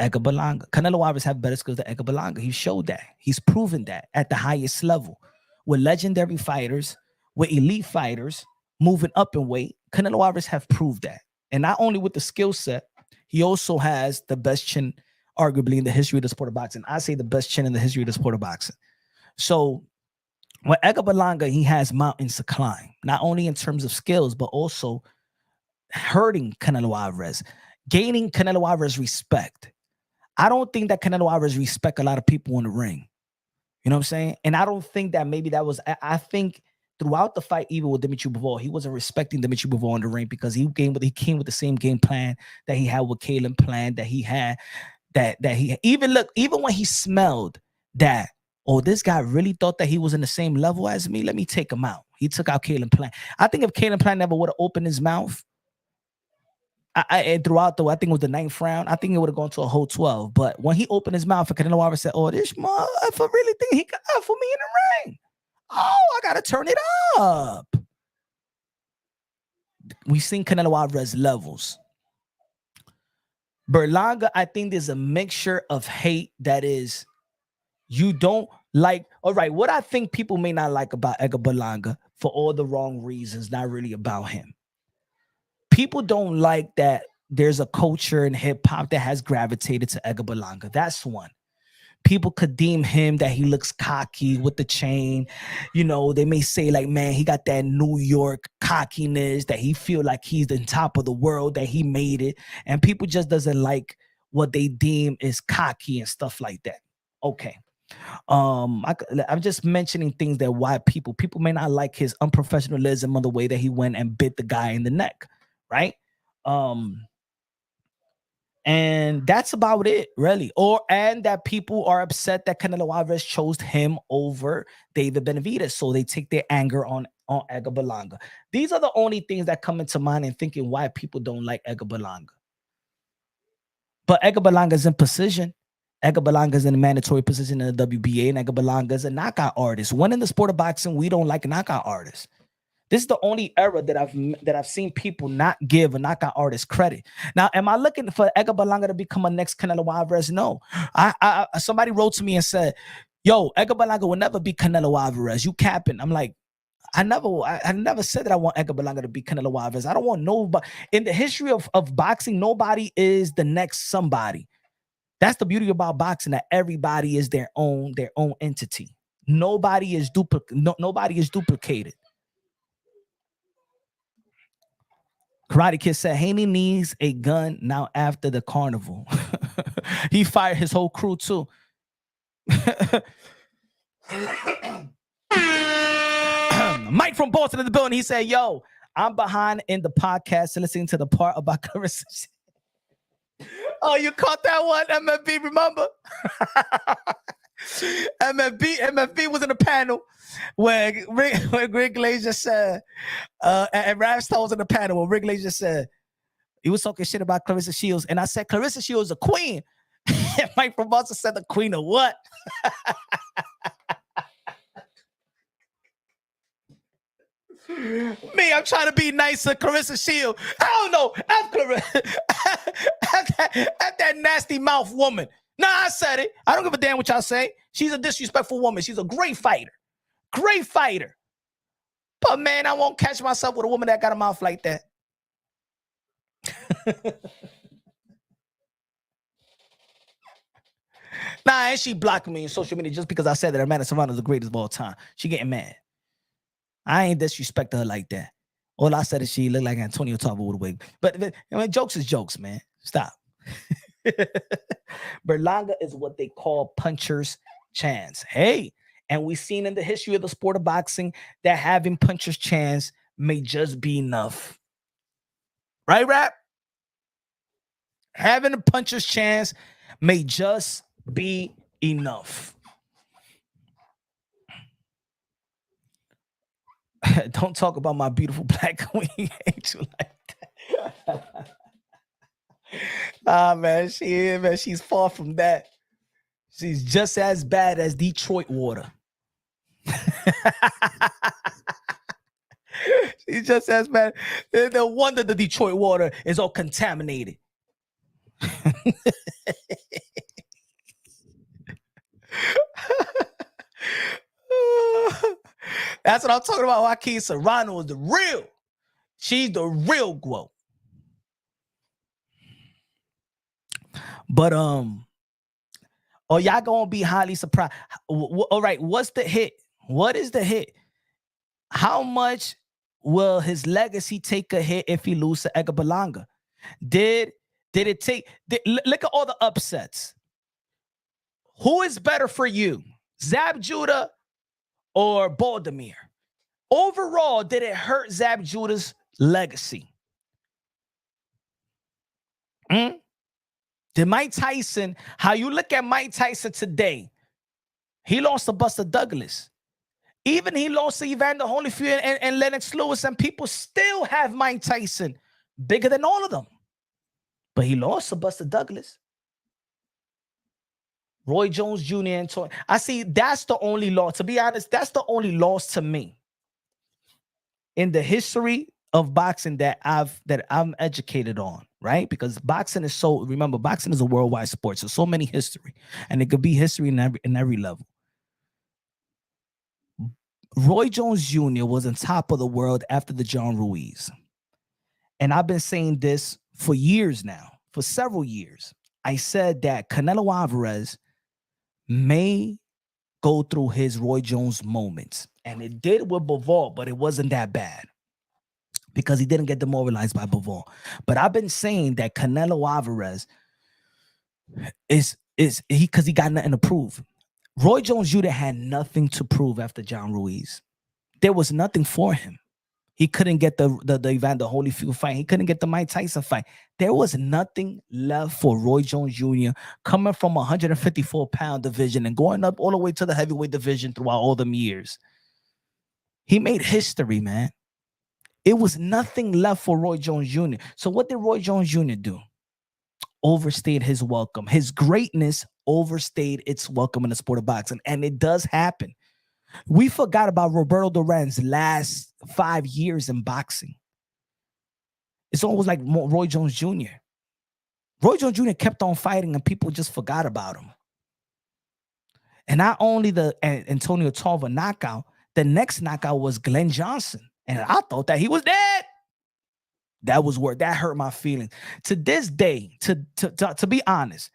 Edgar Berlanga. Canelo Alvarez have better skills than Edgar Berlanga. He showed that. He's proven that at the highest level. With legendary fighters, with elite fighters, moving up in weight, Canelo Alvarez have proved that. And not only with the skill set, he also has the best chin, arguably, in the history of the sport of boxing. I say the best chin in the history of the sport of boxing. So with Edgar Berlanga, he has mountains to climb, not only in terms of skills, but also hurting Canelo Alvarez, gaining Canelo Alvarez respect. I don't think that Canelo Alvarez respect a lot of people in the ring. You know what I'm saying? And I don't think that maybe that was, I think throughout the fight, even with Dimitri Bivol, he wasn't respecting Dimitri Bivol in the ring because he came with the same game plan that he had with Kalen Plan, that he had, that he even when he smelled that, oh, this guy really thought that he was in the same level as me, let me take him out. He took out Kalen Plan. I think if Kalen Plan never would have opened his mouth, and throughout I think it was the 9th round, I think it would have gone to a whole 12. But when he opened his mouth, and Canelo Alvarez said, "Oh, this motherfucker really think he could for me in the ring? Oh, I gotta turn it up." We've seen Canelo Alvarez levels. Berlanga, I think there's a mixture of hate that is, you don't like. All right, what I think people may not like about Edgar Berlanga for all the wrong reasons, not really about him. People don't like that there's a culture in hip hop that has gravitated to Edgar Berlanga. That's one. People could deem him that he looks cocky with the chain. You know, they may say like, man, he got that New York cockiness, that he feel like he's the top of the world, that he made it. And people just doesn't like what they deem is cocky and stuff like that. Okay. I'm just mentioning things that why people may not like his unprofessionalism or the way that he went and bit the guy in the neck, right? And that's about it, really. And that people are upset that Canelo Alvarez chose him over David Benavidez, so they take their anger on Edgar Berlanga. These are the only things that come into mind in thinking why people don't like Edgar Berlanga. But Edgar Berlanga is in position. Edgar Berlanga is in a mandatory position in the WBA, and Edgar Berlanga is a knockout artist. When in the sport of boxing, we don't like knockout artists. This is the only era that I've seen people not give a knockout artist credit. Now, am I looking for Edgar Berlanga to become a next Canelo Alvarez? No. Somebody wrote to me and said, "Yo, Edgar Berlanga will never be Canelo Alvarez. You capping?" I'm like, I never said that I want Edgar Berlanga to be Canelo Alvarez. I don't want nobody in the history of boxing. Nobody is the next somebody. That's the beauty about boxing, that everybody is their own entity. Nobody is duplicated. Karate Kid said Haney needs a gun now after the carnival. He fired his whole crew too. Mike from Boston in the building. He said, "Yo, I'm behind in the podcast and listening to the part about Clarissa." Oh, you caught that one, MFB? Remember? MFB was in the panel where Rick Glazier said, and Rapstar was in the panel where Rick Glazier said he was talking shit about Clarissa Shields, and I said Clarissa Shields is a queen. And Mike from Boston said, "The queen of what?" Me, I'm trying to be nice to Clarissa Shields. I don't know. F that nasty mouth woman. Nah, I said it. I don't give a damn what y'all say. She's a disrespectful woman. She's a great fighter. Great fighter. But man, I won't catch myself with a woman that got a mouth like that. Nah, and she blocked me on social media just because I said that Amanda Serrano is the greatest of all time. She getting mad. I ain't disrespecting her like that. All I said is she looked like Antonio Tarver with a wig. But I mean, jokes is jokes, man. Stop. Berlanga is what they call puncher's chance. Hey, and we've seen in the history of the sport of boxing that having puncher's chance may just be enough. Right, Rap? Having a puncher's chance may just be enough. Don't talk about my beautiful black queen angel like that. Man, she's far from that. She's just as bad as Detroit water. She's just as bad. No wonder the Detroit water is all contaminated. That's what I'm talking about. Joaquin Serrano is the real. She's the real GWO. But y'all gonna be highly surprised. All right, what's the hit? What is the hit? How much will his legacy take a hit if he loses to Edgar Berlanga? Did it take? Look at all the upsets. Who is better for you, Zab Judah or Baldomir? Overall, did it hurt Zab Judah's legacy? Did Mike Tyson, how you look at Mike Tyson today, he lost to Buster Douglas. Even he lost to Evander Holyfield and Lennox Lewis, and people still have Mike Tyson bigger than all of them. But he lost to Buster Douglas. Roy Jones Jr. and Tony. I see that's the only loss. To be honest, that's the only loss to me in the history of boxing that I'm educated on, right? Because boxing is remember, boxing is a worldwide sport. So many history. And it could be history in every level. Roy Jones Jr. was on top of the world after the John Ruiz. And I've been saying this for years now, for several years. I said that Canelo Alvarez may go through his Roy Jones moments. And it did with Bivol, but it wasn't that bad because he didn't get demoralized by Bivol. But I've been saying that Canelo Alvarez because he got nothing to prove. Roy Jones Jr. had nothing to prove after John Ruiz. There was nothing for him. He couldn't get the Evander Holyfield fight. He couldn't get the Mike Tyson fight. There was nothing left for Roy Jones Jr. coming from a 154-pound division and going up all the way to the heavyweight division throughout all them years. He made history, man. It was nothing left for Roy Jones Jr. So what did Roy Jones Jr. do? Overstayed his welcome. His greatness overstayed its welcome in the sport of boxing. And it does happen. We forgot about Roberto Duran's last 5 years in boxing. It's almost like Roy Jones Jr. Roy Jones Jr. kept on fighting and people just forgot about him. And not only the Antonio Tarver knockout, the next knockout was Glenn Johnson. And I thought that he was dead. That was where that hurt my feelings. To this day, to be honest,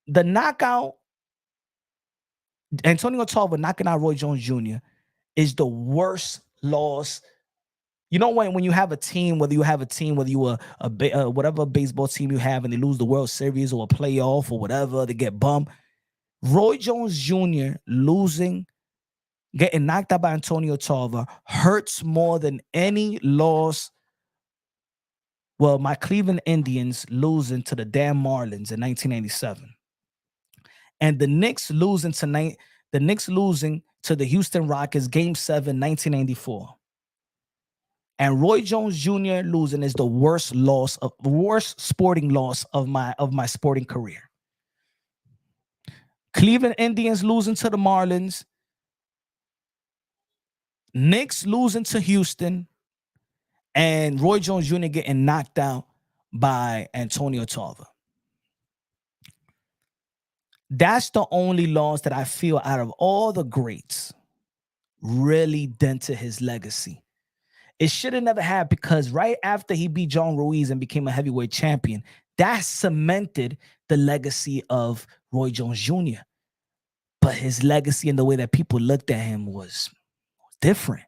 the knockout, Antonio Tarver knocking out Roy Jones Jr. is the worst loss. You know when you have a team, whether you whatever baseball team you have and they lose the World Series or a playoff or whatever, they get bummed. Roy Jones Jr. getting knocked out by Antonio Tarver hurts more than any loss. Well, my Cleveland Indians losing to the damn Marlins in 1987. And the Knicks losing to the Houston Rockets Game 7, 1994. And Roy Jones Jr. losing is the worst sporting loss of my sporting career. Cleveland Indians losing to the Marlins. Knicks losing to Houston. And Roy Jones Jr. getting knocked out by Antonio Tarver. That's the only loss that I feel out of all the greats really dented his legacy. It should have never happened because right after he beat John Ruiz and became a heavyweight champion, that cemented the legacy of Roy Jones Jr. But his legacy and the way that people looked at him was different.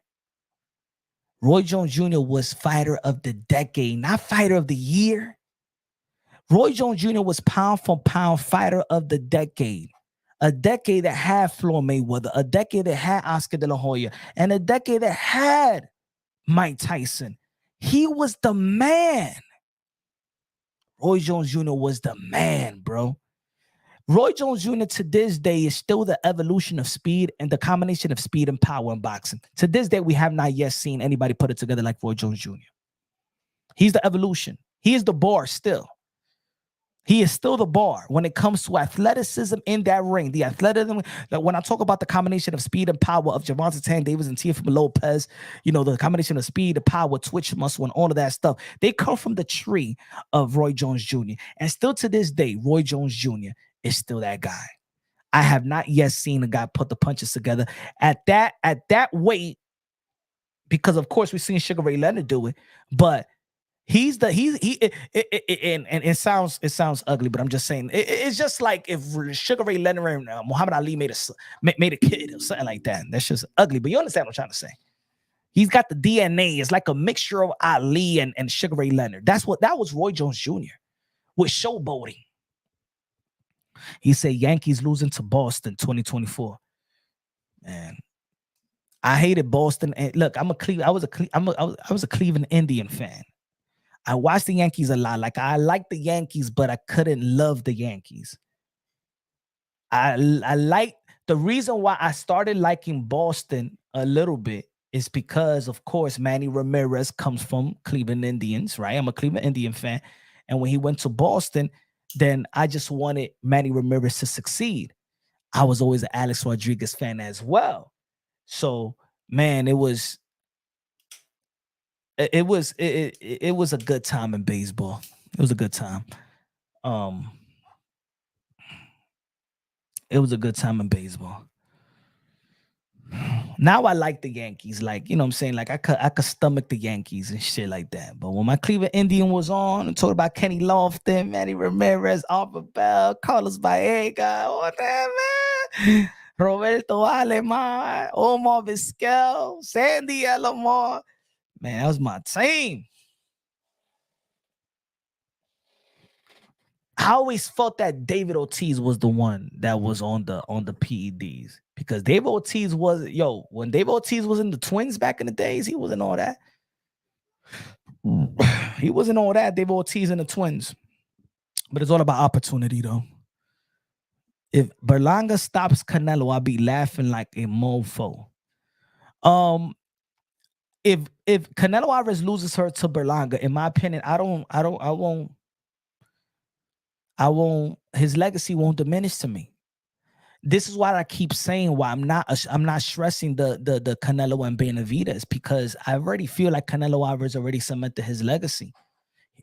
Roy Jones Jr. was fighter of the decade, not fighter of the year. Roy Jones Jr. was pound for pound fighter of the decade. A decade that had Floyd Mayweather, a decade that had Oscar De La Hoya, and a decade that had Mike Tyson. He was the man. Roy Jones Jr. was the man, bro. Roy Jones Jr. to this day is still the evolution of speed and the combination of speed and power in boxing. To this day, we have not yet seen anybody put it together like Roy Jones Jr. He's the evolution. He is the bar still. He is still the bar when it comes to athleticism in that ring. The athleticism, like when I talk about the combination of speed and power of Gervonta Tank Davis and Teofimo Lopez, the combination of speed, the power, twitch muscle, and all of that stuff, they come from the tree of Roy Jones Jr. And still to this day, Roy Jones Jr. is still that guy. I have not yet seen a guy put the punches together at that weight, because of course we've seen Sugar Ray Leonard do it, but it sounds ugly, but I'm just saying it's just like if Sugar Ray Leonard and Muhammad Ali made a kid or something like that. That's just ugly, but you understand what I'm trying to say. He's got the DNA. It's like a mixture of Ali and Sugar Ray Leonard. That was Roy Jones Jr. with showboating. He said Yankees losing to Boston 2024. Man, I hated Boston. And look, I was a Cleveland Indian fan. I watched the Yankees a lot. Like, I liked the Yankees, but I couldn't love the Yankees. I like the reason why I started liking Boston a little bit is because, of course, Manny Ramirez comes from Cleveland Indians, right? I'm a Cleveland Indian fan. And when he went to Boston, then I just wanted Manny Ramirez to succeed. I was always an Alex Rodriguez fan as well. So, man, it was a good time in baseball. It was a good time. It was a good time in baseball. Now I like the Yankees, like, you know what I'm saying? Like, I could stomach the Yankees and shit like that. But when my Cleveland Indian was on and talked about Kenny Lofton, Manny Ramirez, Arthur Bell, Carlos Baega, all that, man. Roberto Alemán, Omar Vizquel, Sandy Alomar. Man, that was my team. I always felt that David Ortiz was the one that was on the PEDs, because David Ortiz was, when David Ortiz was in the Twins back in the days, he wasn't all that. He wasn't all that, David Ortiz in the Twins. But it's all about opportunity, though. If Berlanga stops Canelo, I'll be laughing like a mofo. If Canelo Alvarez loses her to Berlanga, in my opinion, I won't. His legacy won't diminish to me. This is why I keep saying why I'm not stressing the Canelo and Benavidez, because I already feel like Canelo Alvarez already cemented his legacy.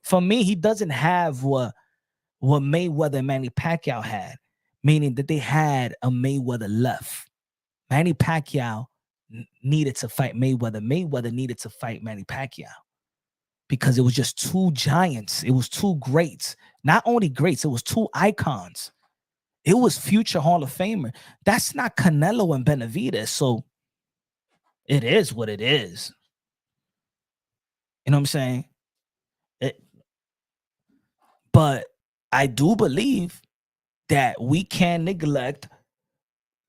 For me, he doesn't have what Mayweather and Manny Pacquiao had, meaning that they had a Mayweather left. Manny Pacquiao needed to fight Mayweather. Mayweather needed to fight Manny Pacquiao, because it was just two giants. It was two greats. Not only greats, it was two icons. It was future Hall of Famer. That's not Canelo and Benavidez. So it is what it is. You know what I'm saying? But I do believe that we can't neglect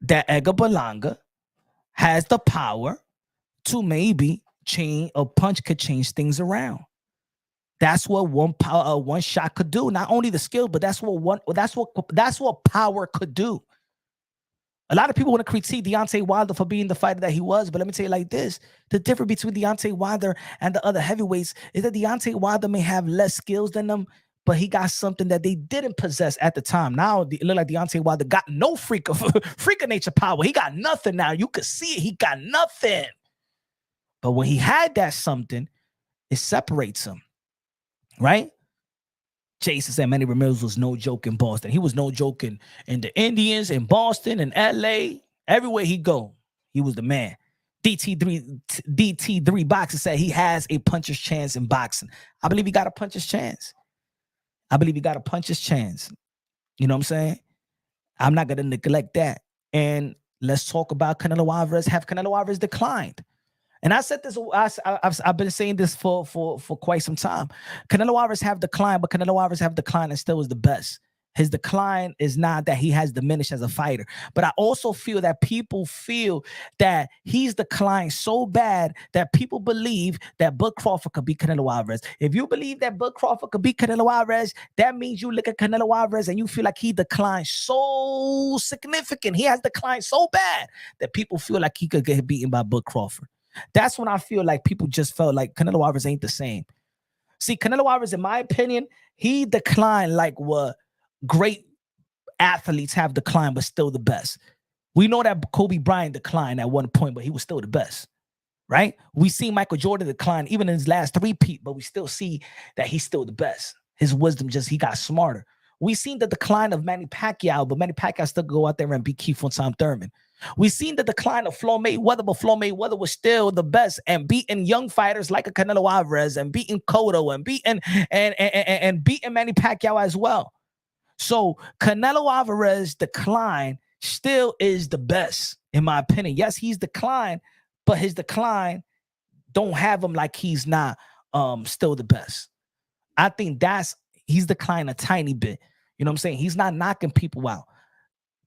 that Edgar Berlanga has the power to maybe change, a punch could change things around. That's what one shot could do. Not only the skill, but that's what power could do. A lot of people want to critique Deontay Wilder for being the fighter that he was, but let me tell you like this: the difference between Deontay Wilder and the other heavyweights is that Deontay Wilder may have less skills than them, but he got something that they didn't possess at the time. Now it look like Deontay Wilder got no freak of nature power. He got nothing now. You could see it. He got nothing. But when he had that something, it separates him. Right? Jason said Manny Ramirez was no joke in Boston. He was no joke in the Indians, in Boston, in LA. Everywhere he go, he was the man. DT3 Boxing said he has a puncher's chance in boxing. I believe he got a puncher's chance. You know what I'm saying? I'm not going to neglect that. And let's talk about Canelo Alvarez. Have Canelo Alvarez declined? And I said this, I've been saying this for quite some time. Canelo Alvarez have declined, but Canelo Alvarez have declined and still is the best. His decline is not that he has diminished as a fighter, but I also feel that people feel that he's declined so bad that people believe that Bud Crawford could beat Canelo Alvarez. If you believe that Bud Crawford could beat Canelo Alvarez, that means you look at Canelo Alvarez and you feel like he declined so significant. He has declined so bad that people feel like he could get beaten by Bud Crawford. That's when I feel like people just felt like Canelo Alvarez ain't the same. See, Canelo Alvarez, in my opinion, he declined like what great athletes have declined, but still the best. We know that Kobe Bryant declined at one point, but he was still the best, right? We see Michael Jordan decline even in his last three-peat, but we still see that he's still the best. His wisdom he got smarter. We seen the decline of Manny Pacquiao, but Manny Pacquiao still go out there and beat Keith Von Thurman. We seen the decline of Floyd Mayweather, but Floyd Mayweather was still the best and beating young fighters like a Canelo Alvarez and beating Cotto and beating Manny Pacquiao as well. So Canelo Alvarez decline still is the best, in my opinion. Yes, he's declined, but his decline don't have him like he's not still the best. I think he's declined a tiny bit. You know what I'm saying? He's not knocking people out.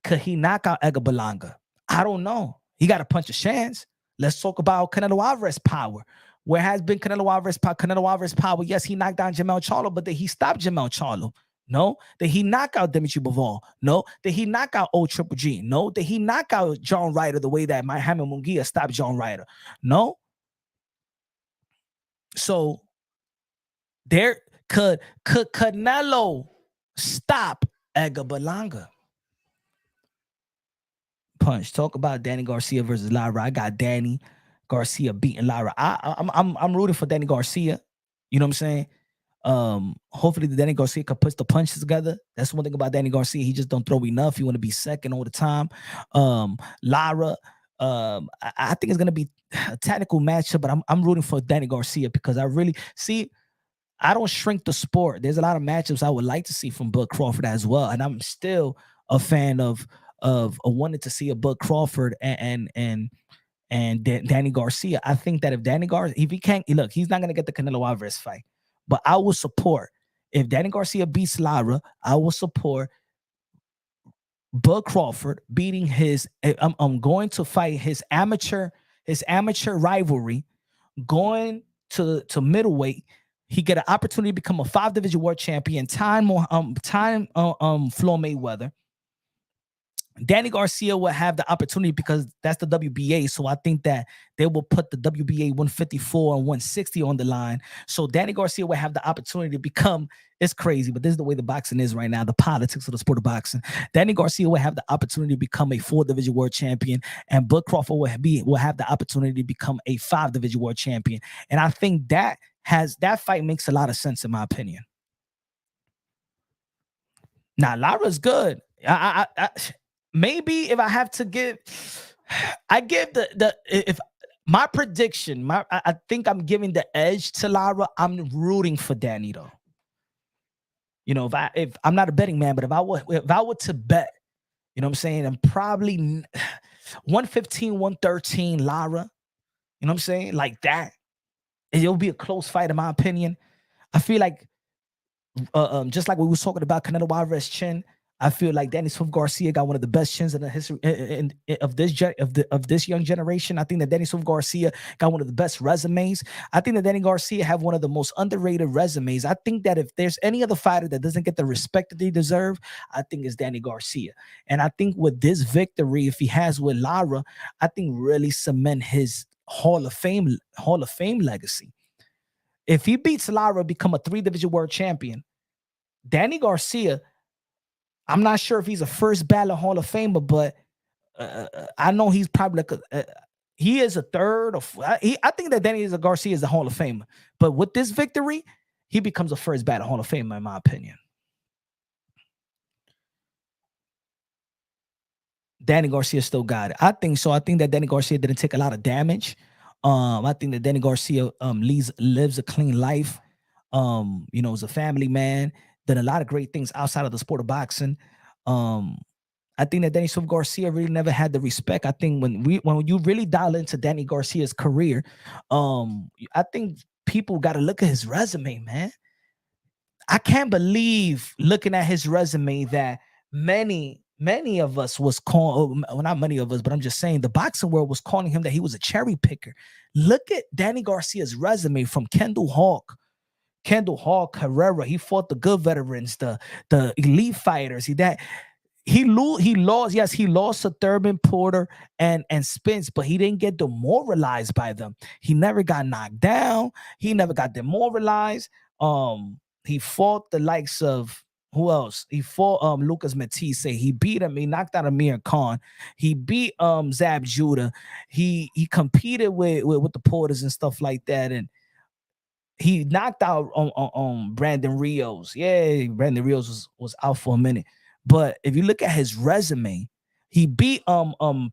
Could he knock out Edgar Berlanga? I don't know. He got a punch of chance. Let's talk about Canelo Alvarez power. Where has been Canelo Alvarez power? Canelo Alvarez power. Yes, he knocked down Jermell Charlo, but did he stop Jermell Charlo? No. Did he knock out Dimitri Bivol? No. Did he knock out old Triple G? No. Did he knock out John Ryder the way that Muhammad Munguia stopped John Ryder? No. So there could Canelo stop Edgar Berlanga? Punch. Talk about Danny Garcia versus Lara. I got Danny Garcia beating Lara. I'm rooting for Danny Garcia. You know what I'm saying? Hopefully the Danny Garcia can put the punches together. That's one thing about Danny Garcia. He just don't throw enough. He want to be second all the time. Lara, I think it's gonna be a technical matchup, but I'm rooting for Danny Garcia because I really see. I don't shrink the sport. There's a lot of matchups I would like to see from Bud Crawford as well, and I'm still a fan of wanting to see a Bud Crawford and Danny Garcia. I think that if Danny Garcia, if he can't look, he's not gonna get the Canelo Alvarez fight, but I will support if Danny Garcia beats Lara. I will support Bud Crawford beating his. I'm going to fight his amateur rivalry, going to middleweight. He get an opportunity to become a 5-division world champion. Floyd Mayweather. Danny Garcia will have the opportunity because that's the WBA. So I think that they will put the WBA 154 and 160 on the line. So Danny Garcia will have the opportunity to become, it's crazy, but this is the way the boxing is right now, the politics of the sport of boxing. Danny Garcia will have the opportunity to become a 4-division world champion, and Bud Crawford will have the opportunity to become a 5-division world champion. And I think that fight makes a lot of sense in my opinion. Now, Lara's good. I maybe if I have to give, I give if my prediction, I think I'm giving the edge to Lara. I'm rooting for Danny though. You know, if I'm not a betting man, but if I were to bet, you know what I'm saying, I'm probably 115, 113 Lara. You know what I'm saying? Like that. It'll be a close fight in my opinion. I feel like just like we was talking about Canelo Alvarez chin, I feel like Danny Swift Garcia got one of the best chins in the history of this young generation. I think that Danny Swift Garcia got one of the best resumes. I think that Danny Garcia have one of the most underrated resumes. I think that if there's any other fighter that doesn't get the respect that they deserve, I think it's Danny Garcia. And I think with this victory, if he has with Lara, I think really cement his Hall of Fame legacy. If he beats Lara, become a 3-division world champion, Danny Garcia, I'm not sure if he's a first ballot Hall of Famer, but I know he's probably like he is a third or I think that Danny Garcia is a Hall of Famer. But with this victory, he becomes a first ballot Hall of Famer, in my opinion. Danny Garcia still got it. I think so. I think that Danny Garcia didn't take a lot of damage. I think that Danny Garcia lives a clean life. You know, is a family man. Done a lot of great things outside of the sport of boxing. I think that Danny Swift Garcia really never had the respect. I think when you really dial into Danny Garcia's career, I think people got to look at his resume, man. I can't believe looking at his resume that many of us was calling, well, not many of us, but I'm just saying the boxing world was calling him that he was a cherry picker. Look at Danny Garcia's resume from Kendall Hawk, Herrera. He fought the good veterans, the elite fighters. He lost. Yes, he lost to Thurman, Porter, and Spence, but he didn't get demoralized by them. He never got knocked down. He never got demoralized. He fought the likes of who else? He fought Lucas Matisse. He beat him. He knocked out Amir Khan. He beat Zab Judah. He competed with the Porters and stuff like that, and he knocked out on Brandon Rios. Yeah, Brandon Rios was out for a minute. But if you look at his resume, he beat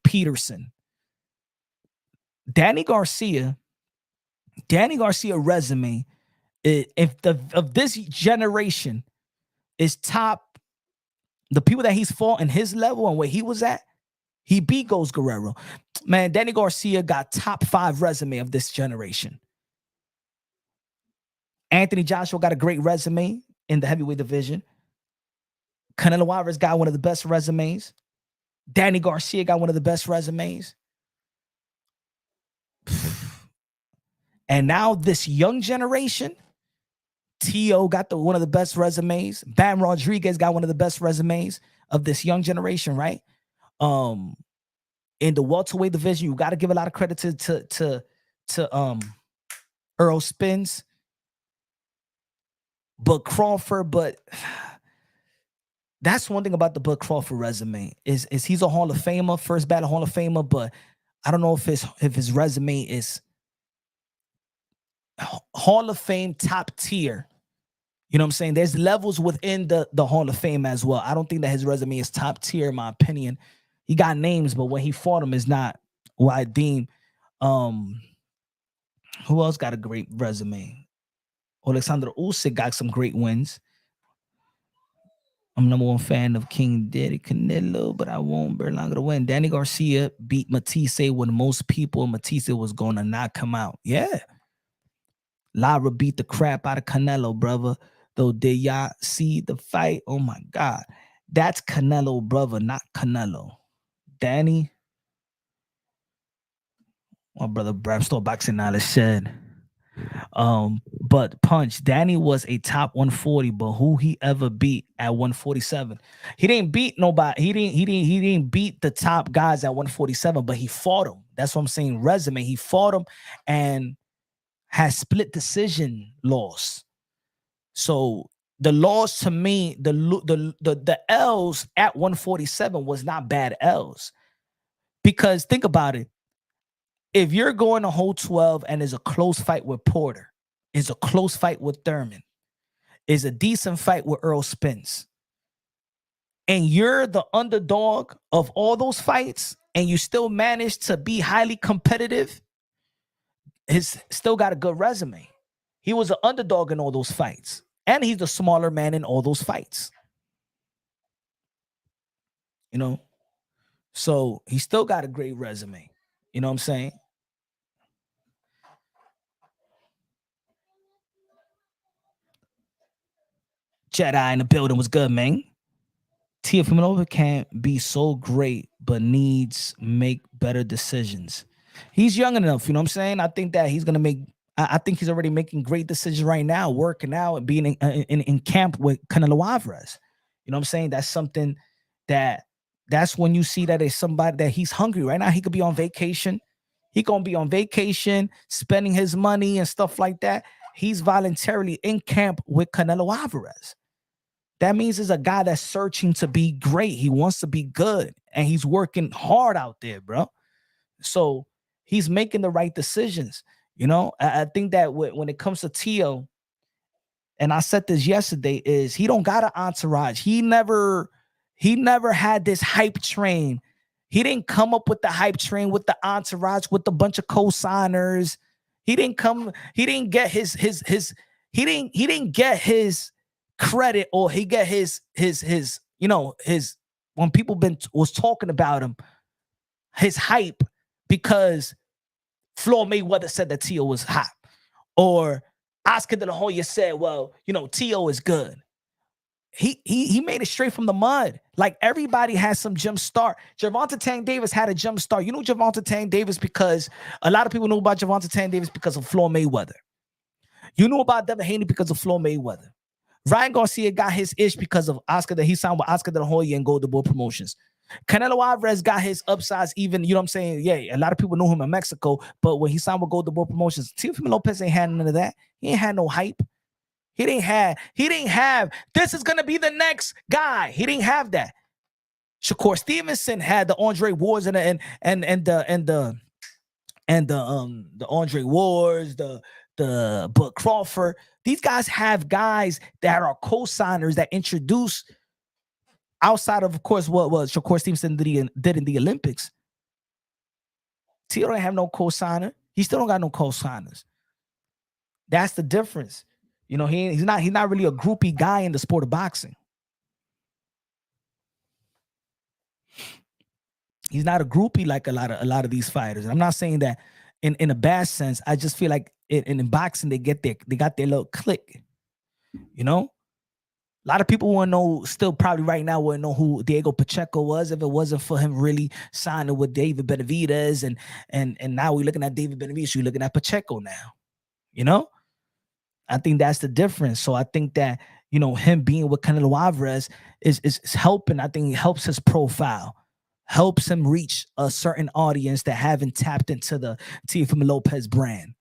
Peterson. Danny Garcia resume, of this generation is top. The people that he's fought in his level and where he was at, he beat Ghost Guerrero. Man, Danny Garcia got top 5 resume of this generation. Anthony Joshua got a great resume in the heavyweight division. Canelo Alvarez got one of the best resumes. Danny Garcia got one of the best resumes. And now this young generation, Tio got one of the best resumes. Bam Rodriguez got one of the best resumes of this young generation, right? In the welterweight division, you got to give a lot of credit to Earl Spence, but Crawford. But that's one thing about the Bud Crawford resume is he's a Hall of Famer, first ballot Hall of Famer, but I don't know if his resume is Hall of Fame top tier. You know what I'm saying? There's levels within the Hall of Fame as well. I don't think that his resume is top tier, in my opinion. He got names, but when he fought him is not what I deem. Who else got a great resume? Alexander Usyk got some great wins. I'm number one fan of King Daddy Canelo, but I want Berlanga to win. Danny Garcia beat Matisse when most people Matisse was going to knock him out. Yeah. Lara beat the crap out of Canelo, brother. Though, did y'all see the fight? Oh, my God. That's Canelo, brother, not Canelo. Danny. My brother Bram still boxing knowledge said. But Punch, Danny was a top 140, but who he ever beat at 147? He didn't beat nobody. He didn't beat the top guys at 147, but he fought him. That's what I'm saying. Resume. He fought him and has split decision loss. So the loss to me, the L's at 147 was not bad L's. Because think about it. If you're going to hold 12 and there's a close fight with Porter, is a close fight with Thurman, is a decent fight with Earl Spence, and you're the underdog of all those fights, and you still manage to be highly competitive, he's still got a good resume. He was an underdog in all those fights, and he's the smaller man in all those fights. You know? So he still got a great resume. You know what I'm saying? Jedi in the building was good, man. Teofimo Lopez can't be so great, but needs make better decisions. He's young enough, you know what I'm saying? I think that he's gonna make. I think he's already making great decisions right now, working out and being in camp with Canelo Alvarez. You know what I'm saying? That's something that's when you see that it's somebody that he's hungry right now. He could be on vacation. He gonna be on vacation, spending his money and stuff like that. He's voluntarily in camp with Canelo Alvarez. That means it's a guy that's searching to be great. He wants to be good, and he's working hard out there, bro. So he's making the right decisions. You know, I think that when it comes to Tio, and I said this yesterday, is he don't got an entourage. He never had this hype train. He didn't come up with the hype train with the entourage with a bunch of co-signers. He didn't get his credit, or he get his when people was talking about him, his hype, because Floyd Mayweather said that Tio was hot, or Oscar De La Hoya said, well, Tio is good. He made it straight from the mud. Like, everybody has some jump start. Gervonta Tank Davis had a jump start. You know Gervonta Tank Davis because a lot of people know about Gervonta Tank Davis because of Floyd Mayweather. You know about Devin Haney because of Floyd Mayweather. Ryan Garcia got his ish because of Oscar, that he signed with Oscar De La Hoya and Golden Boy Promotions. Canelo Alvarez got his upsides, even, you know what I'm saying? Yeah, a lot of people knew him in Mexico, but when he signed with Golden Boy Promotions, Teofimo Lopez ain't had none of that. He ain't had no hype. He didn't have, this is going to be the next guy. He didn't have that. Shakur Stevenson had the Andre Wars and the Andre Wars, the Bud Crawford. These guys have guys that are co-signers that introduce, outside of course, what Shakur Stevenson did in the Olympics. Tio don't have no co-signer. He still don't got no co-signers. That's the difference. You know, he's not really a groupie guy in the sport of boxing. He's not a groupie like a lot of these fighters. And I'm not saying that in a bad sense. I just feel like in boxing they got their little clique. You know, a lot of people want to know, still probably right now want to know who Diego Pacheco was if it wasn't for him really signing with David Benavidez, and now we're looking at David Benavidez, you're looking at Pacheco now. You know, I think that's the difference. So I think that, you know, him being with Canelo Alvarez is helping. I think it helps his profile, helps him reach a certain audience that haven't tapped into the Teofimo Lopez brand.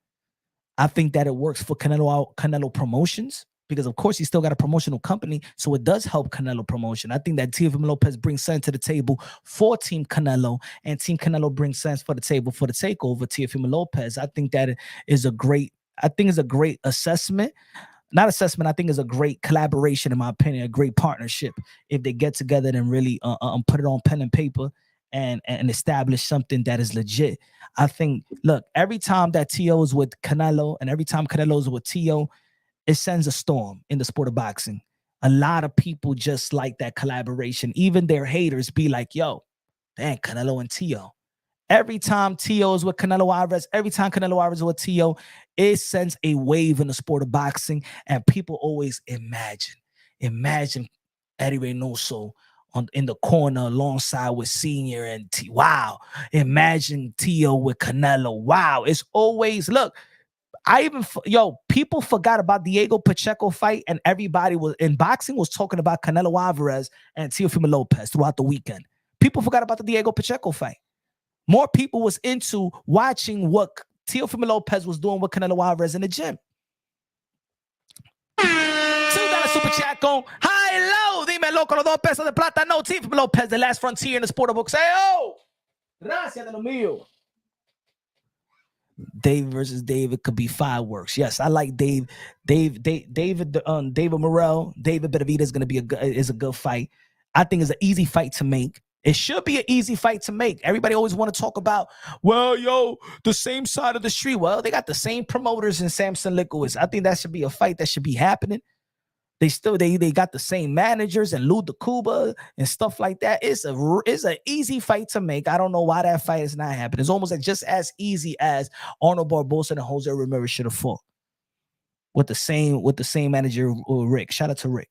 I think that it works for Canelo Promotions, because of course he's still got a promotional company, so it does help Canelo promotion. I think that Teofimo Lopez brings sense to the table for Team Canelo, and Team Canelo brings sense for the table for the takeover Teofimo Lopez. I think that is a great assessment. Not assessment, I think is a great collaboration, in my opinion, a great partnership if they get together and really put it on pen and paper and establish something that is legit. I think, look, every time that Tio is with Canelo and every time Canelo is with Tio, it sends a storm in the sport of boxing. A lot of people just like that collaboration. Even their haters be like, yo, dang, Canelo and Tio. Every time Tio is with Canelo Alvarez, every time Canelo Alvarez is with Tio, it sends a wave in the sport of boxing. And people always imagine Eddie Reynoso in the corner alongside with Senior and T. Wow. Imagine Tio with Canelo. Wow. It's always, look, people forgot about Diego Pacheco fight, and everybody was in boxing was talking about Canelo Alvarez and Teofimo Lopez throughout the weekend. People forgot about the Diego Pacheco fight. More people was into watching what Teofimo Lopez was doing with Canelo Alvarez in the gym. $2 super chat con high low. Dime loco, los 2 pesos de plata. No, Teofimo Lopez, the last frontier in the sport of boxeo. Gracias de lo mío. Dave versus David could be fireworks. Yes, I like David Morrell. David Benavidez is going to be a good fight. I think it's an easy fight to make. It should be an easy fight to make. Everybody always want to talk about, well, yo, the same side of the street. Well, they got the same promoters in Samson Liquors. I think that should be a fight that should be happening. They got the same managers and Lou DeCuba and stuff like that. It's an easy fight to make. I don't know why that fight is not happening. It's almost like just as easy as Arnold Barbosa and Jose Ramirez should have fought with the same manager, Rick. Shout out to Rick.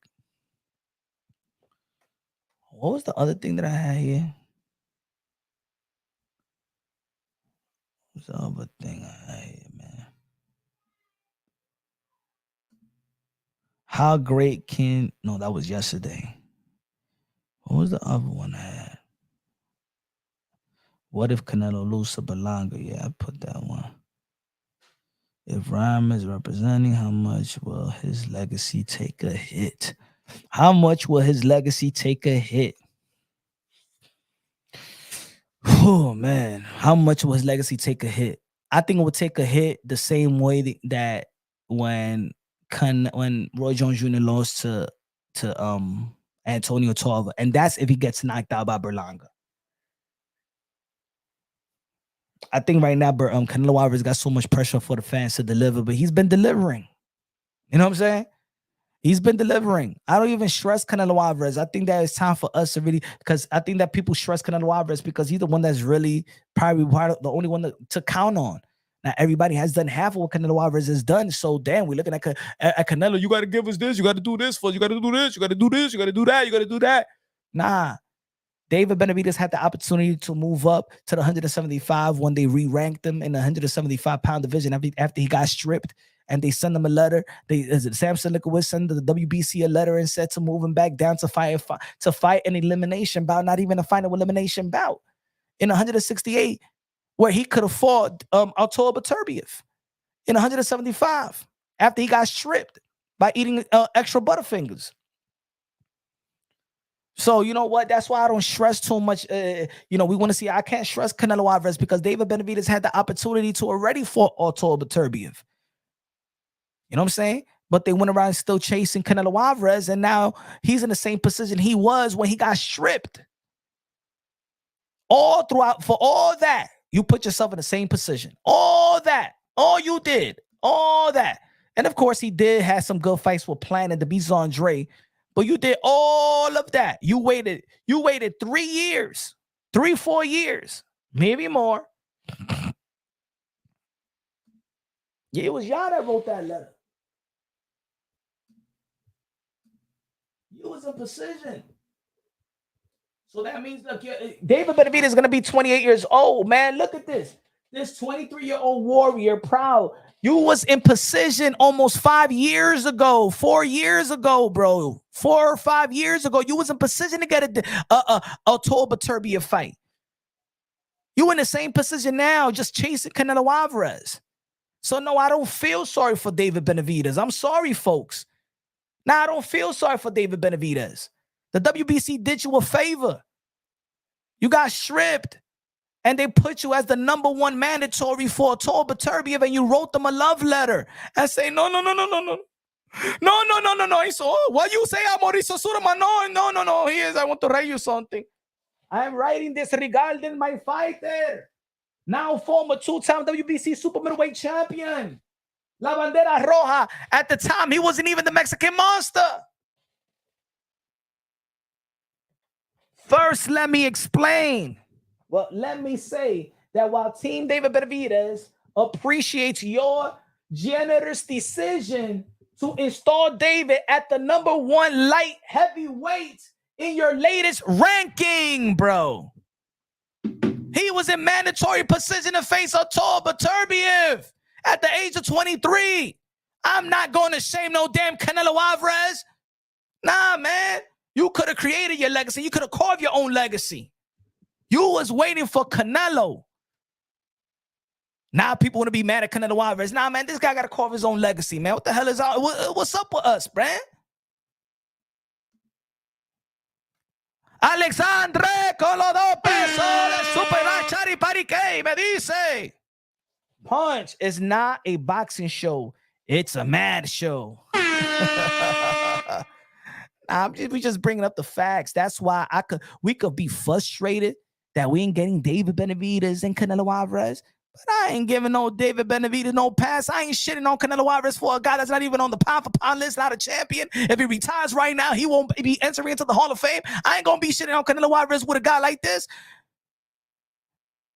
What was the other thing that I had here? What's the other thing I had here, man? How great can... No, that was yesterday. What was the other one I had? What if Canelo loses to Berlanga? Yeah, I put that one. If Rhyme is representing, how much will his legacy take a hit? How much will his legacy take a hit? Oh, man. How much will his legacy take a hit? I think it would take a hit the same way that when Roy Jones Jr. lost to Antonio Tarver, and that's if he gets knocked out by Berlanga. I think right now, Canelo Alvarez got so much pressure for the fans to deliver, but he's been delivering. You know what I'm saying? He's been delivering. I don't even stress Canelo Alvarez. I think that it's time for us to really, because I think that people stress Canelo Alvarez because he's the one that's really probably the only one to count on. Now, everybody has done half of what Canelo Alvarez has done. So, damn, we're looking at Canelo. You got to give us this. You got to do this for us. You got to do this. You got to do this. You got to do that. You got to do that. Nah. David Benavidez had the opportunity to move up to the 175 when they re-ranked him in the 175-pound division after he got stripped, and they sent him a letter. Samson Liquors sent the WBC a letter and said to move him back down to fight an elimination bout, not even a final elimination bout, in 168, where he could have fought Artur Beterbiev in 175 after he got stripped by eating extra Butterfingers. So, you know what? That's why I don't stress too much. We want to see. I can't stress Canelo Alvarez because David Benavidez had the opportunity to already fought Artur Beterbiev. You know what I'm saying? But they went around still chasing Canelo Alvarez, and now he's in the same position he was when he got stripped. All throughout, for all that, you put yourself in the same position. All that. All you did. All that. And, of course, he did have some good fights with Planet, the Beast Andre. But you did all of that. You waited 3 years, 3-4 years, maybe more, Yeah, it was y'all that wrote that letter. You was in precision. So that means, look, David Benavidez is going to be 28 years old, man. Look at this. This 23-year-old warrior, proud. You was in precision almost 5 years ago, 4 years ago, bro. 4 or 5 years ago, you was in precision to get a October Turbia fight. You in the same position now, just chasing Canelo Alvarez. So no, I don't feel sorry for David Benavidez. I'm sorry, folks. Now, I don't feel sorry for David Benavidez. The WBC did you a favor. You got stripped, and they put you as the #1 mandatory for October Turbiev, and you wrote them a love letter and say, no. So, what you say, Mauricio Surma? No. Here's, I want to write you something. I'm writing this regarding my fighter, now former 2-time WBC super middleweight champion, La Bandera Roja. At the time, he wasn't even the Mexican monster. First, let me explain. Well, let me say that while Team David Benavidez appreciates your generous decision to install David at the #1 light heavyweight in your latest ranking, bro. He was in mandatory position to face October Turbiev at the age of 23. I'm not going to shame no damn Canelo Alvarez. Nah, man. You could have created your legacy. You could have carved your own legacy. You was waiting for Canelo. Now people want to be mad at Canelo Alvarez. Nah, man, this guy got to carve his own legacy, man. What the hell is out? What's up with us, man? Alexandre con los 2 pesos de Super Chari Parique me dice. Punch is not a boxing show. It's a mad show. We just bringing up the facts. That's why we could be frustrated that we ain't getting David Benavidez and Canelo Alvarez. But I ain't giving no David Benavidez no pass. I ain't shitting on Canelo Alvarez for a guy that's not even on the pound-for-pound list, not a champion. If he retires right now, he won't be entering into the Hall of Fame. I ain't going to be shitting on Canelo Alvarez with a guy like this.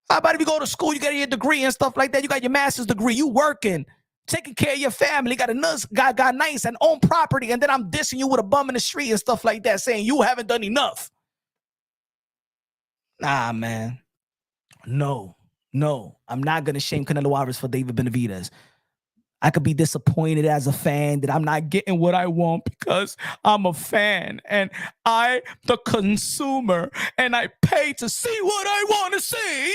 How about if you go to school, you get your degree and stuff like that. You got your master's degree. You working, taking care of your family, got nice and own property, and then I'm dissing you with a bum in the street and stuff like that, saying you haven't done enough. Nah, man. No, I'm not going to shame Canelo Alvarez for David Benavidez. I could be disappointed as a fan that I'm not getting what I want because I'm a fan and I, the consumer, and I pay to see what I want to see.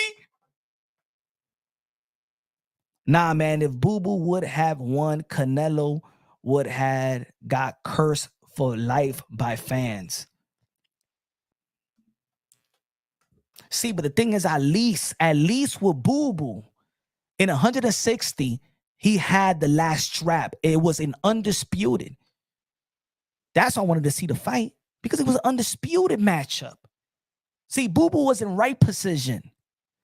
Nah, man, if Boo Boo would have won, Canelo would have got cursed for life by fans. See, but the thing is, at least with Boo Boo, in 160, he had the last strap. It was an undisputed. That's why I wanted to see the fight, because it was an undisputed matchup. See, Boo Boo was in right position.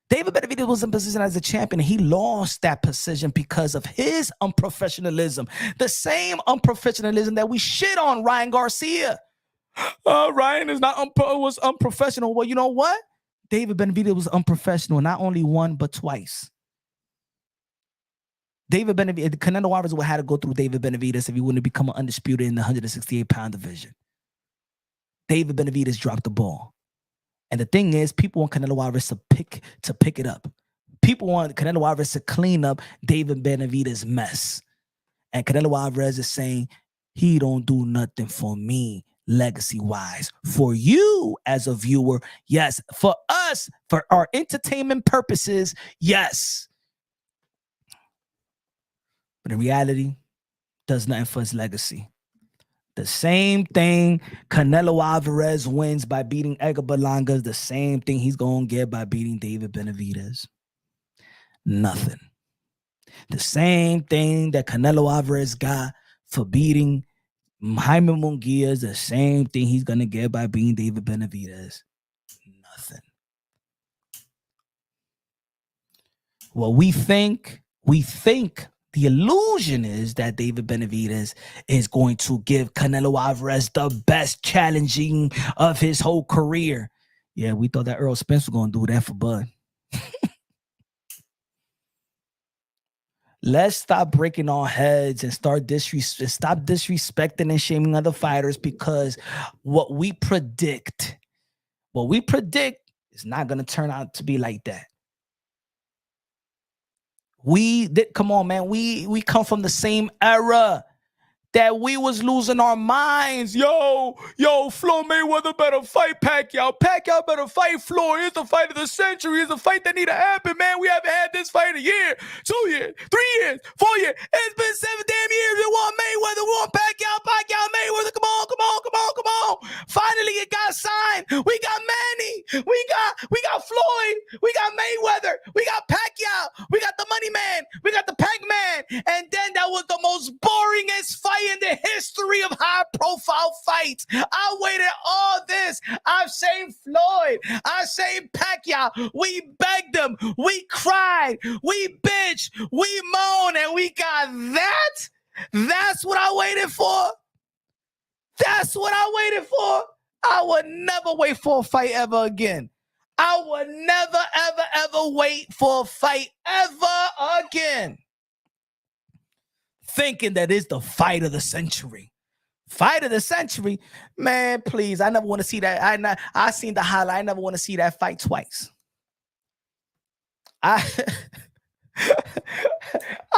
David Benavidez was in position as a champion. He lost that position because of his unprofessionalism. The same unprofessionalism that we shit on Ryan Garcia. Ryan was unprofessional. Well, you know what? David Benavidez was unprofessional, not only one, but twice. David Benavidez, Canelo Alvarez would have had to go through David Benavidez if he wouldn't have become an undisputed in the 168-pound division. David Benavidez dropped the ball. And the thing is, people want Canelo Alvarez to pick it up. People want Canelo Alvarez to clean up David Benavidez's mess. And Canelo Alvarez is saying, he don't do nothing for me, legacy-wise. For you as a viewer, yes. For us, for our entertainment purposes, yes. But in reality, does nothing for his legacy. The same thing Canelo Alvarez wins by beating Edgar Berlanga is the same thing he's going to get by beating David Benavidez. Nothing. The same thing that Canelo Alvarez got for beating Jaime Munguia is the same thing he's going to get by beating David Benavidez. Nothing. Well, we think the illusion is that David Benavidez is going to give Canelo Alvarez the best challenging of his whole career. Yeah, we thought that Earl Spence was going to do that for Bud. Let's stop breaking our heads and stop disrespecting and shaming other fighters, because what we predict is not going to turn out to be like that. Come on, man. We come from the same era that we was losing our minds. Yo, Floyd Mayweather better fight Pacquiao. Pacquiao better fight Floyd. It's the fight of the century. It's the fight that need to happen, man. We haven't had this fight a year, 2 years, 3 years, 4 years. It's been 7 damn years. We want Mayweather. We want Pacquiao, Mayweather. Come on. Finally, it got signed. We got Manny. We got Floyd. We got Mayweather. We got Pacquiao. We got the Money Man. We got the Pac-Man. And then that was the most boringest fight in the history of high-profile fights. I waited all this. I've seen Floyd. I've seen Pacquiao. We begged them. We cried. We bitched. We moaned. And we got that? That's what I waited for? That's what I waited for? I would never wait for a fight ever again. I would never, ever wait for a fight ever again. Thinking that is the fight of the century. Fight of the century? Man, please. I never want to see that. I seen the highlight. I never want to see that fight twice. I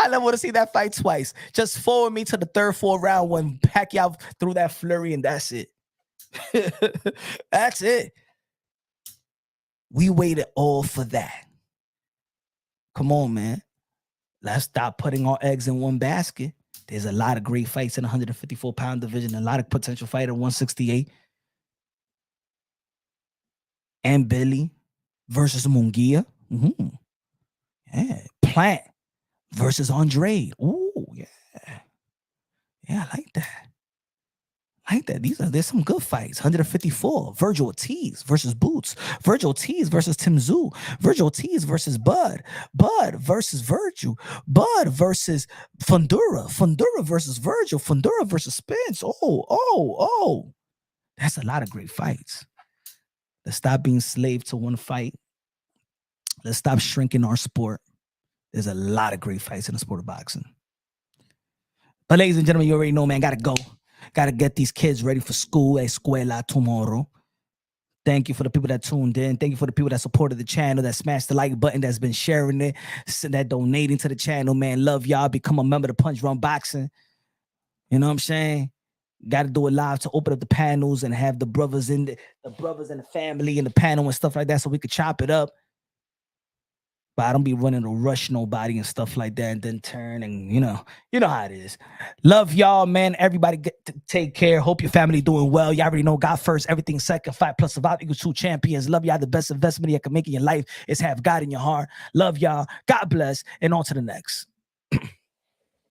never want to see that fight twice. Just forward me to the third, fourth round when Pacquiao threw that flurry, and that's it. That's it. We waited all for that. Come on, man. Let's stop putting our eggs in one basket. There's a lot of great fights in the 154-pound division, a lot of potential fight at 168. And Billy versus Munguia. Mm-hmm. Yeah. Plant versus Andre. Ooh, yeah. Yeah, I like that. There's some good fights. 154. Virgil Ortiz versus Boots. Virgil Ortiz versus Tim Tszyu. Virgil Ortiz versus Bud. Bud versus Virgil. Bud versus Fundura. Fundura versus Virgil. Fundura versus Spence. Oh. That's a lot of great fights. Let's stop being slave to one fight. Let's stop shrinking our sport. There's a lot of great fights in the sport of boxing. But ladies and gentlemen, you already know, man, gotta go. Got to get these kids ready for school, escuela tomorrow. Thank you for the people that tuned in. Thank you for the people that supported the channel, that smashed the like button, that's been sharing it, that donating to the channel, man. Love y'all. Become a member of Punch Run Boxing. You know what I'm saying? Got to do it live to open up the panels and have the brothers and the family in the panel and stuff like that so we could chop it up. But I don't be running to rush nobody and stuff like that and then turn and, you know how it is. Love y'all, man. Everybody take care. Hope your family doing well. Y'all already know God first, everything second. 5 plus survive equals 2 champions. Love y'all. The best investment you can make in your life is have God in your heart. Love y'all. God bless. And on to the next.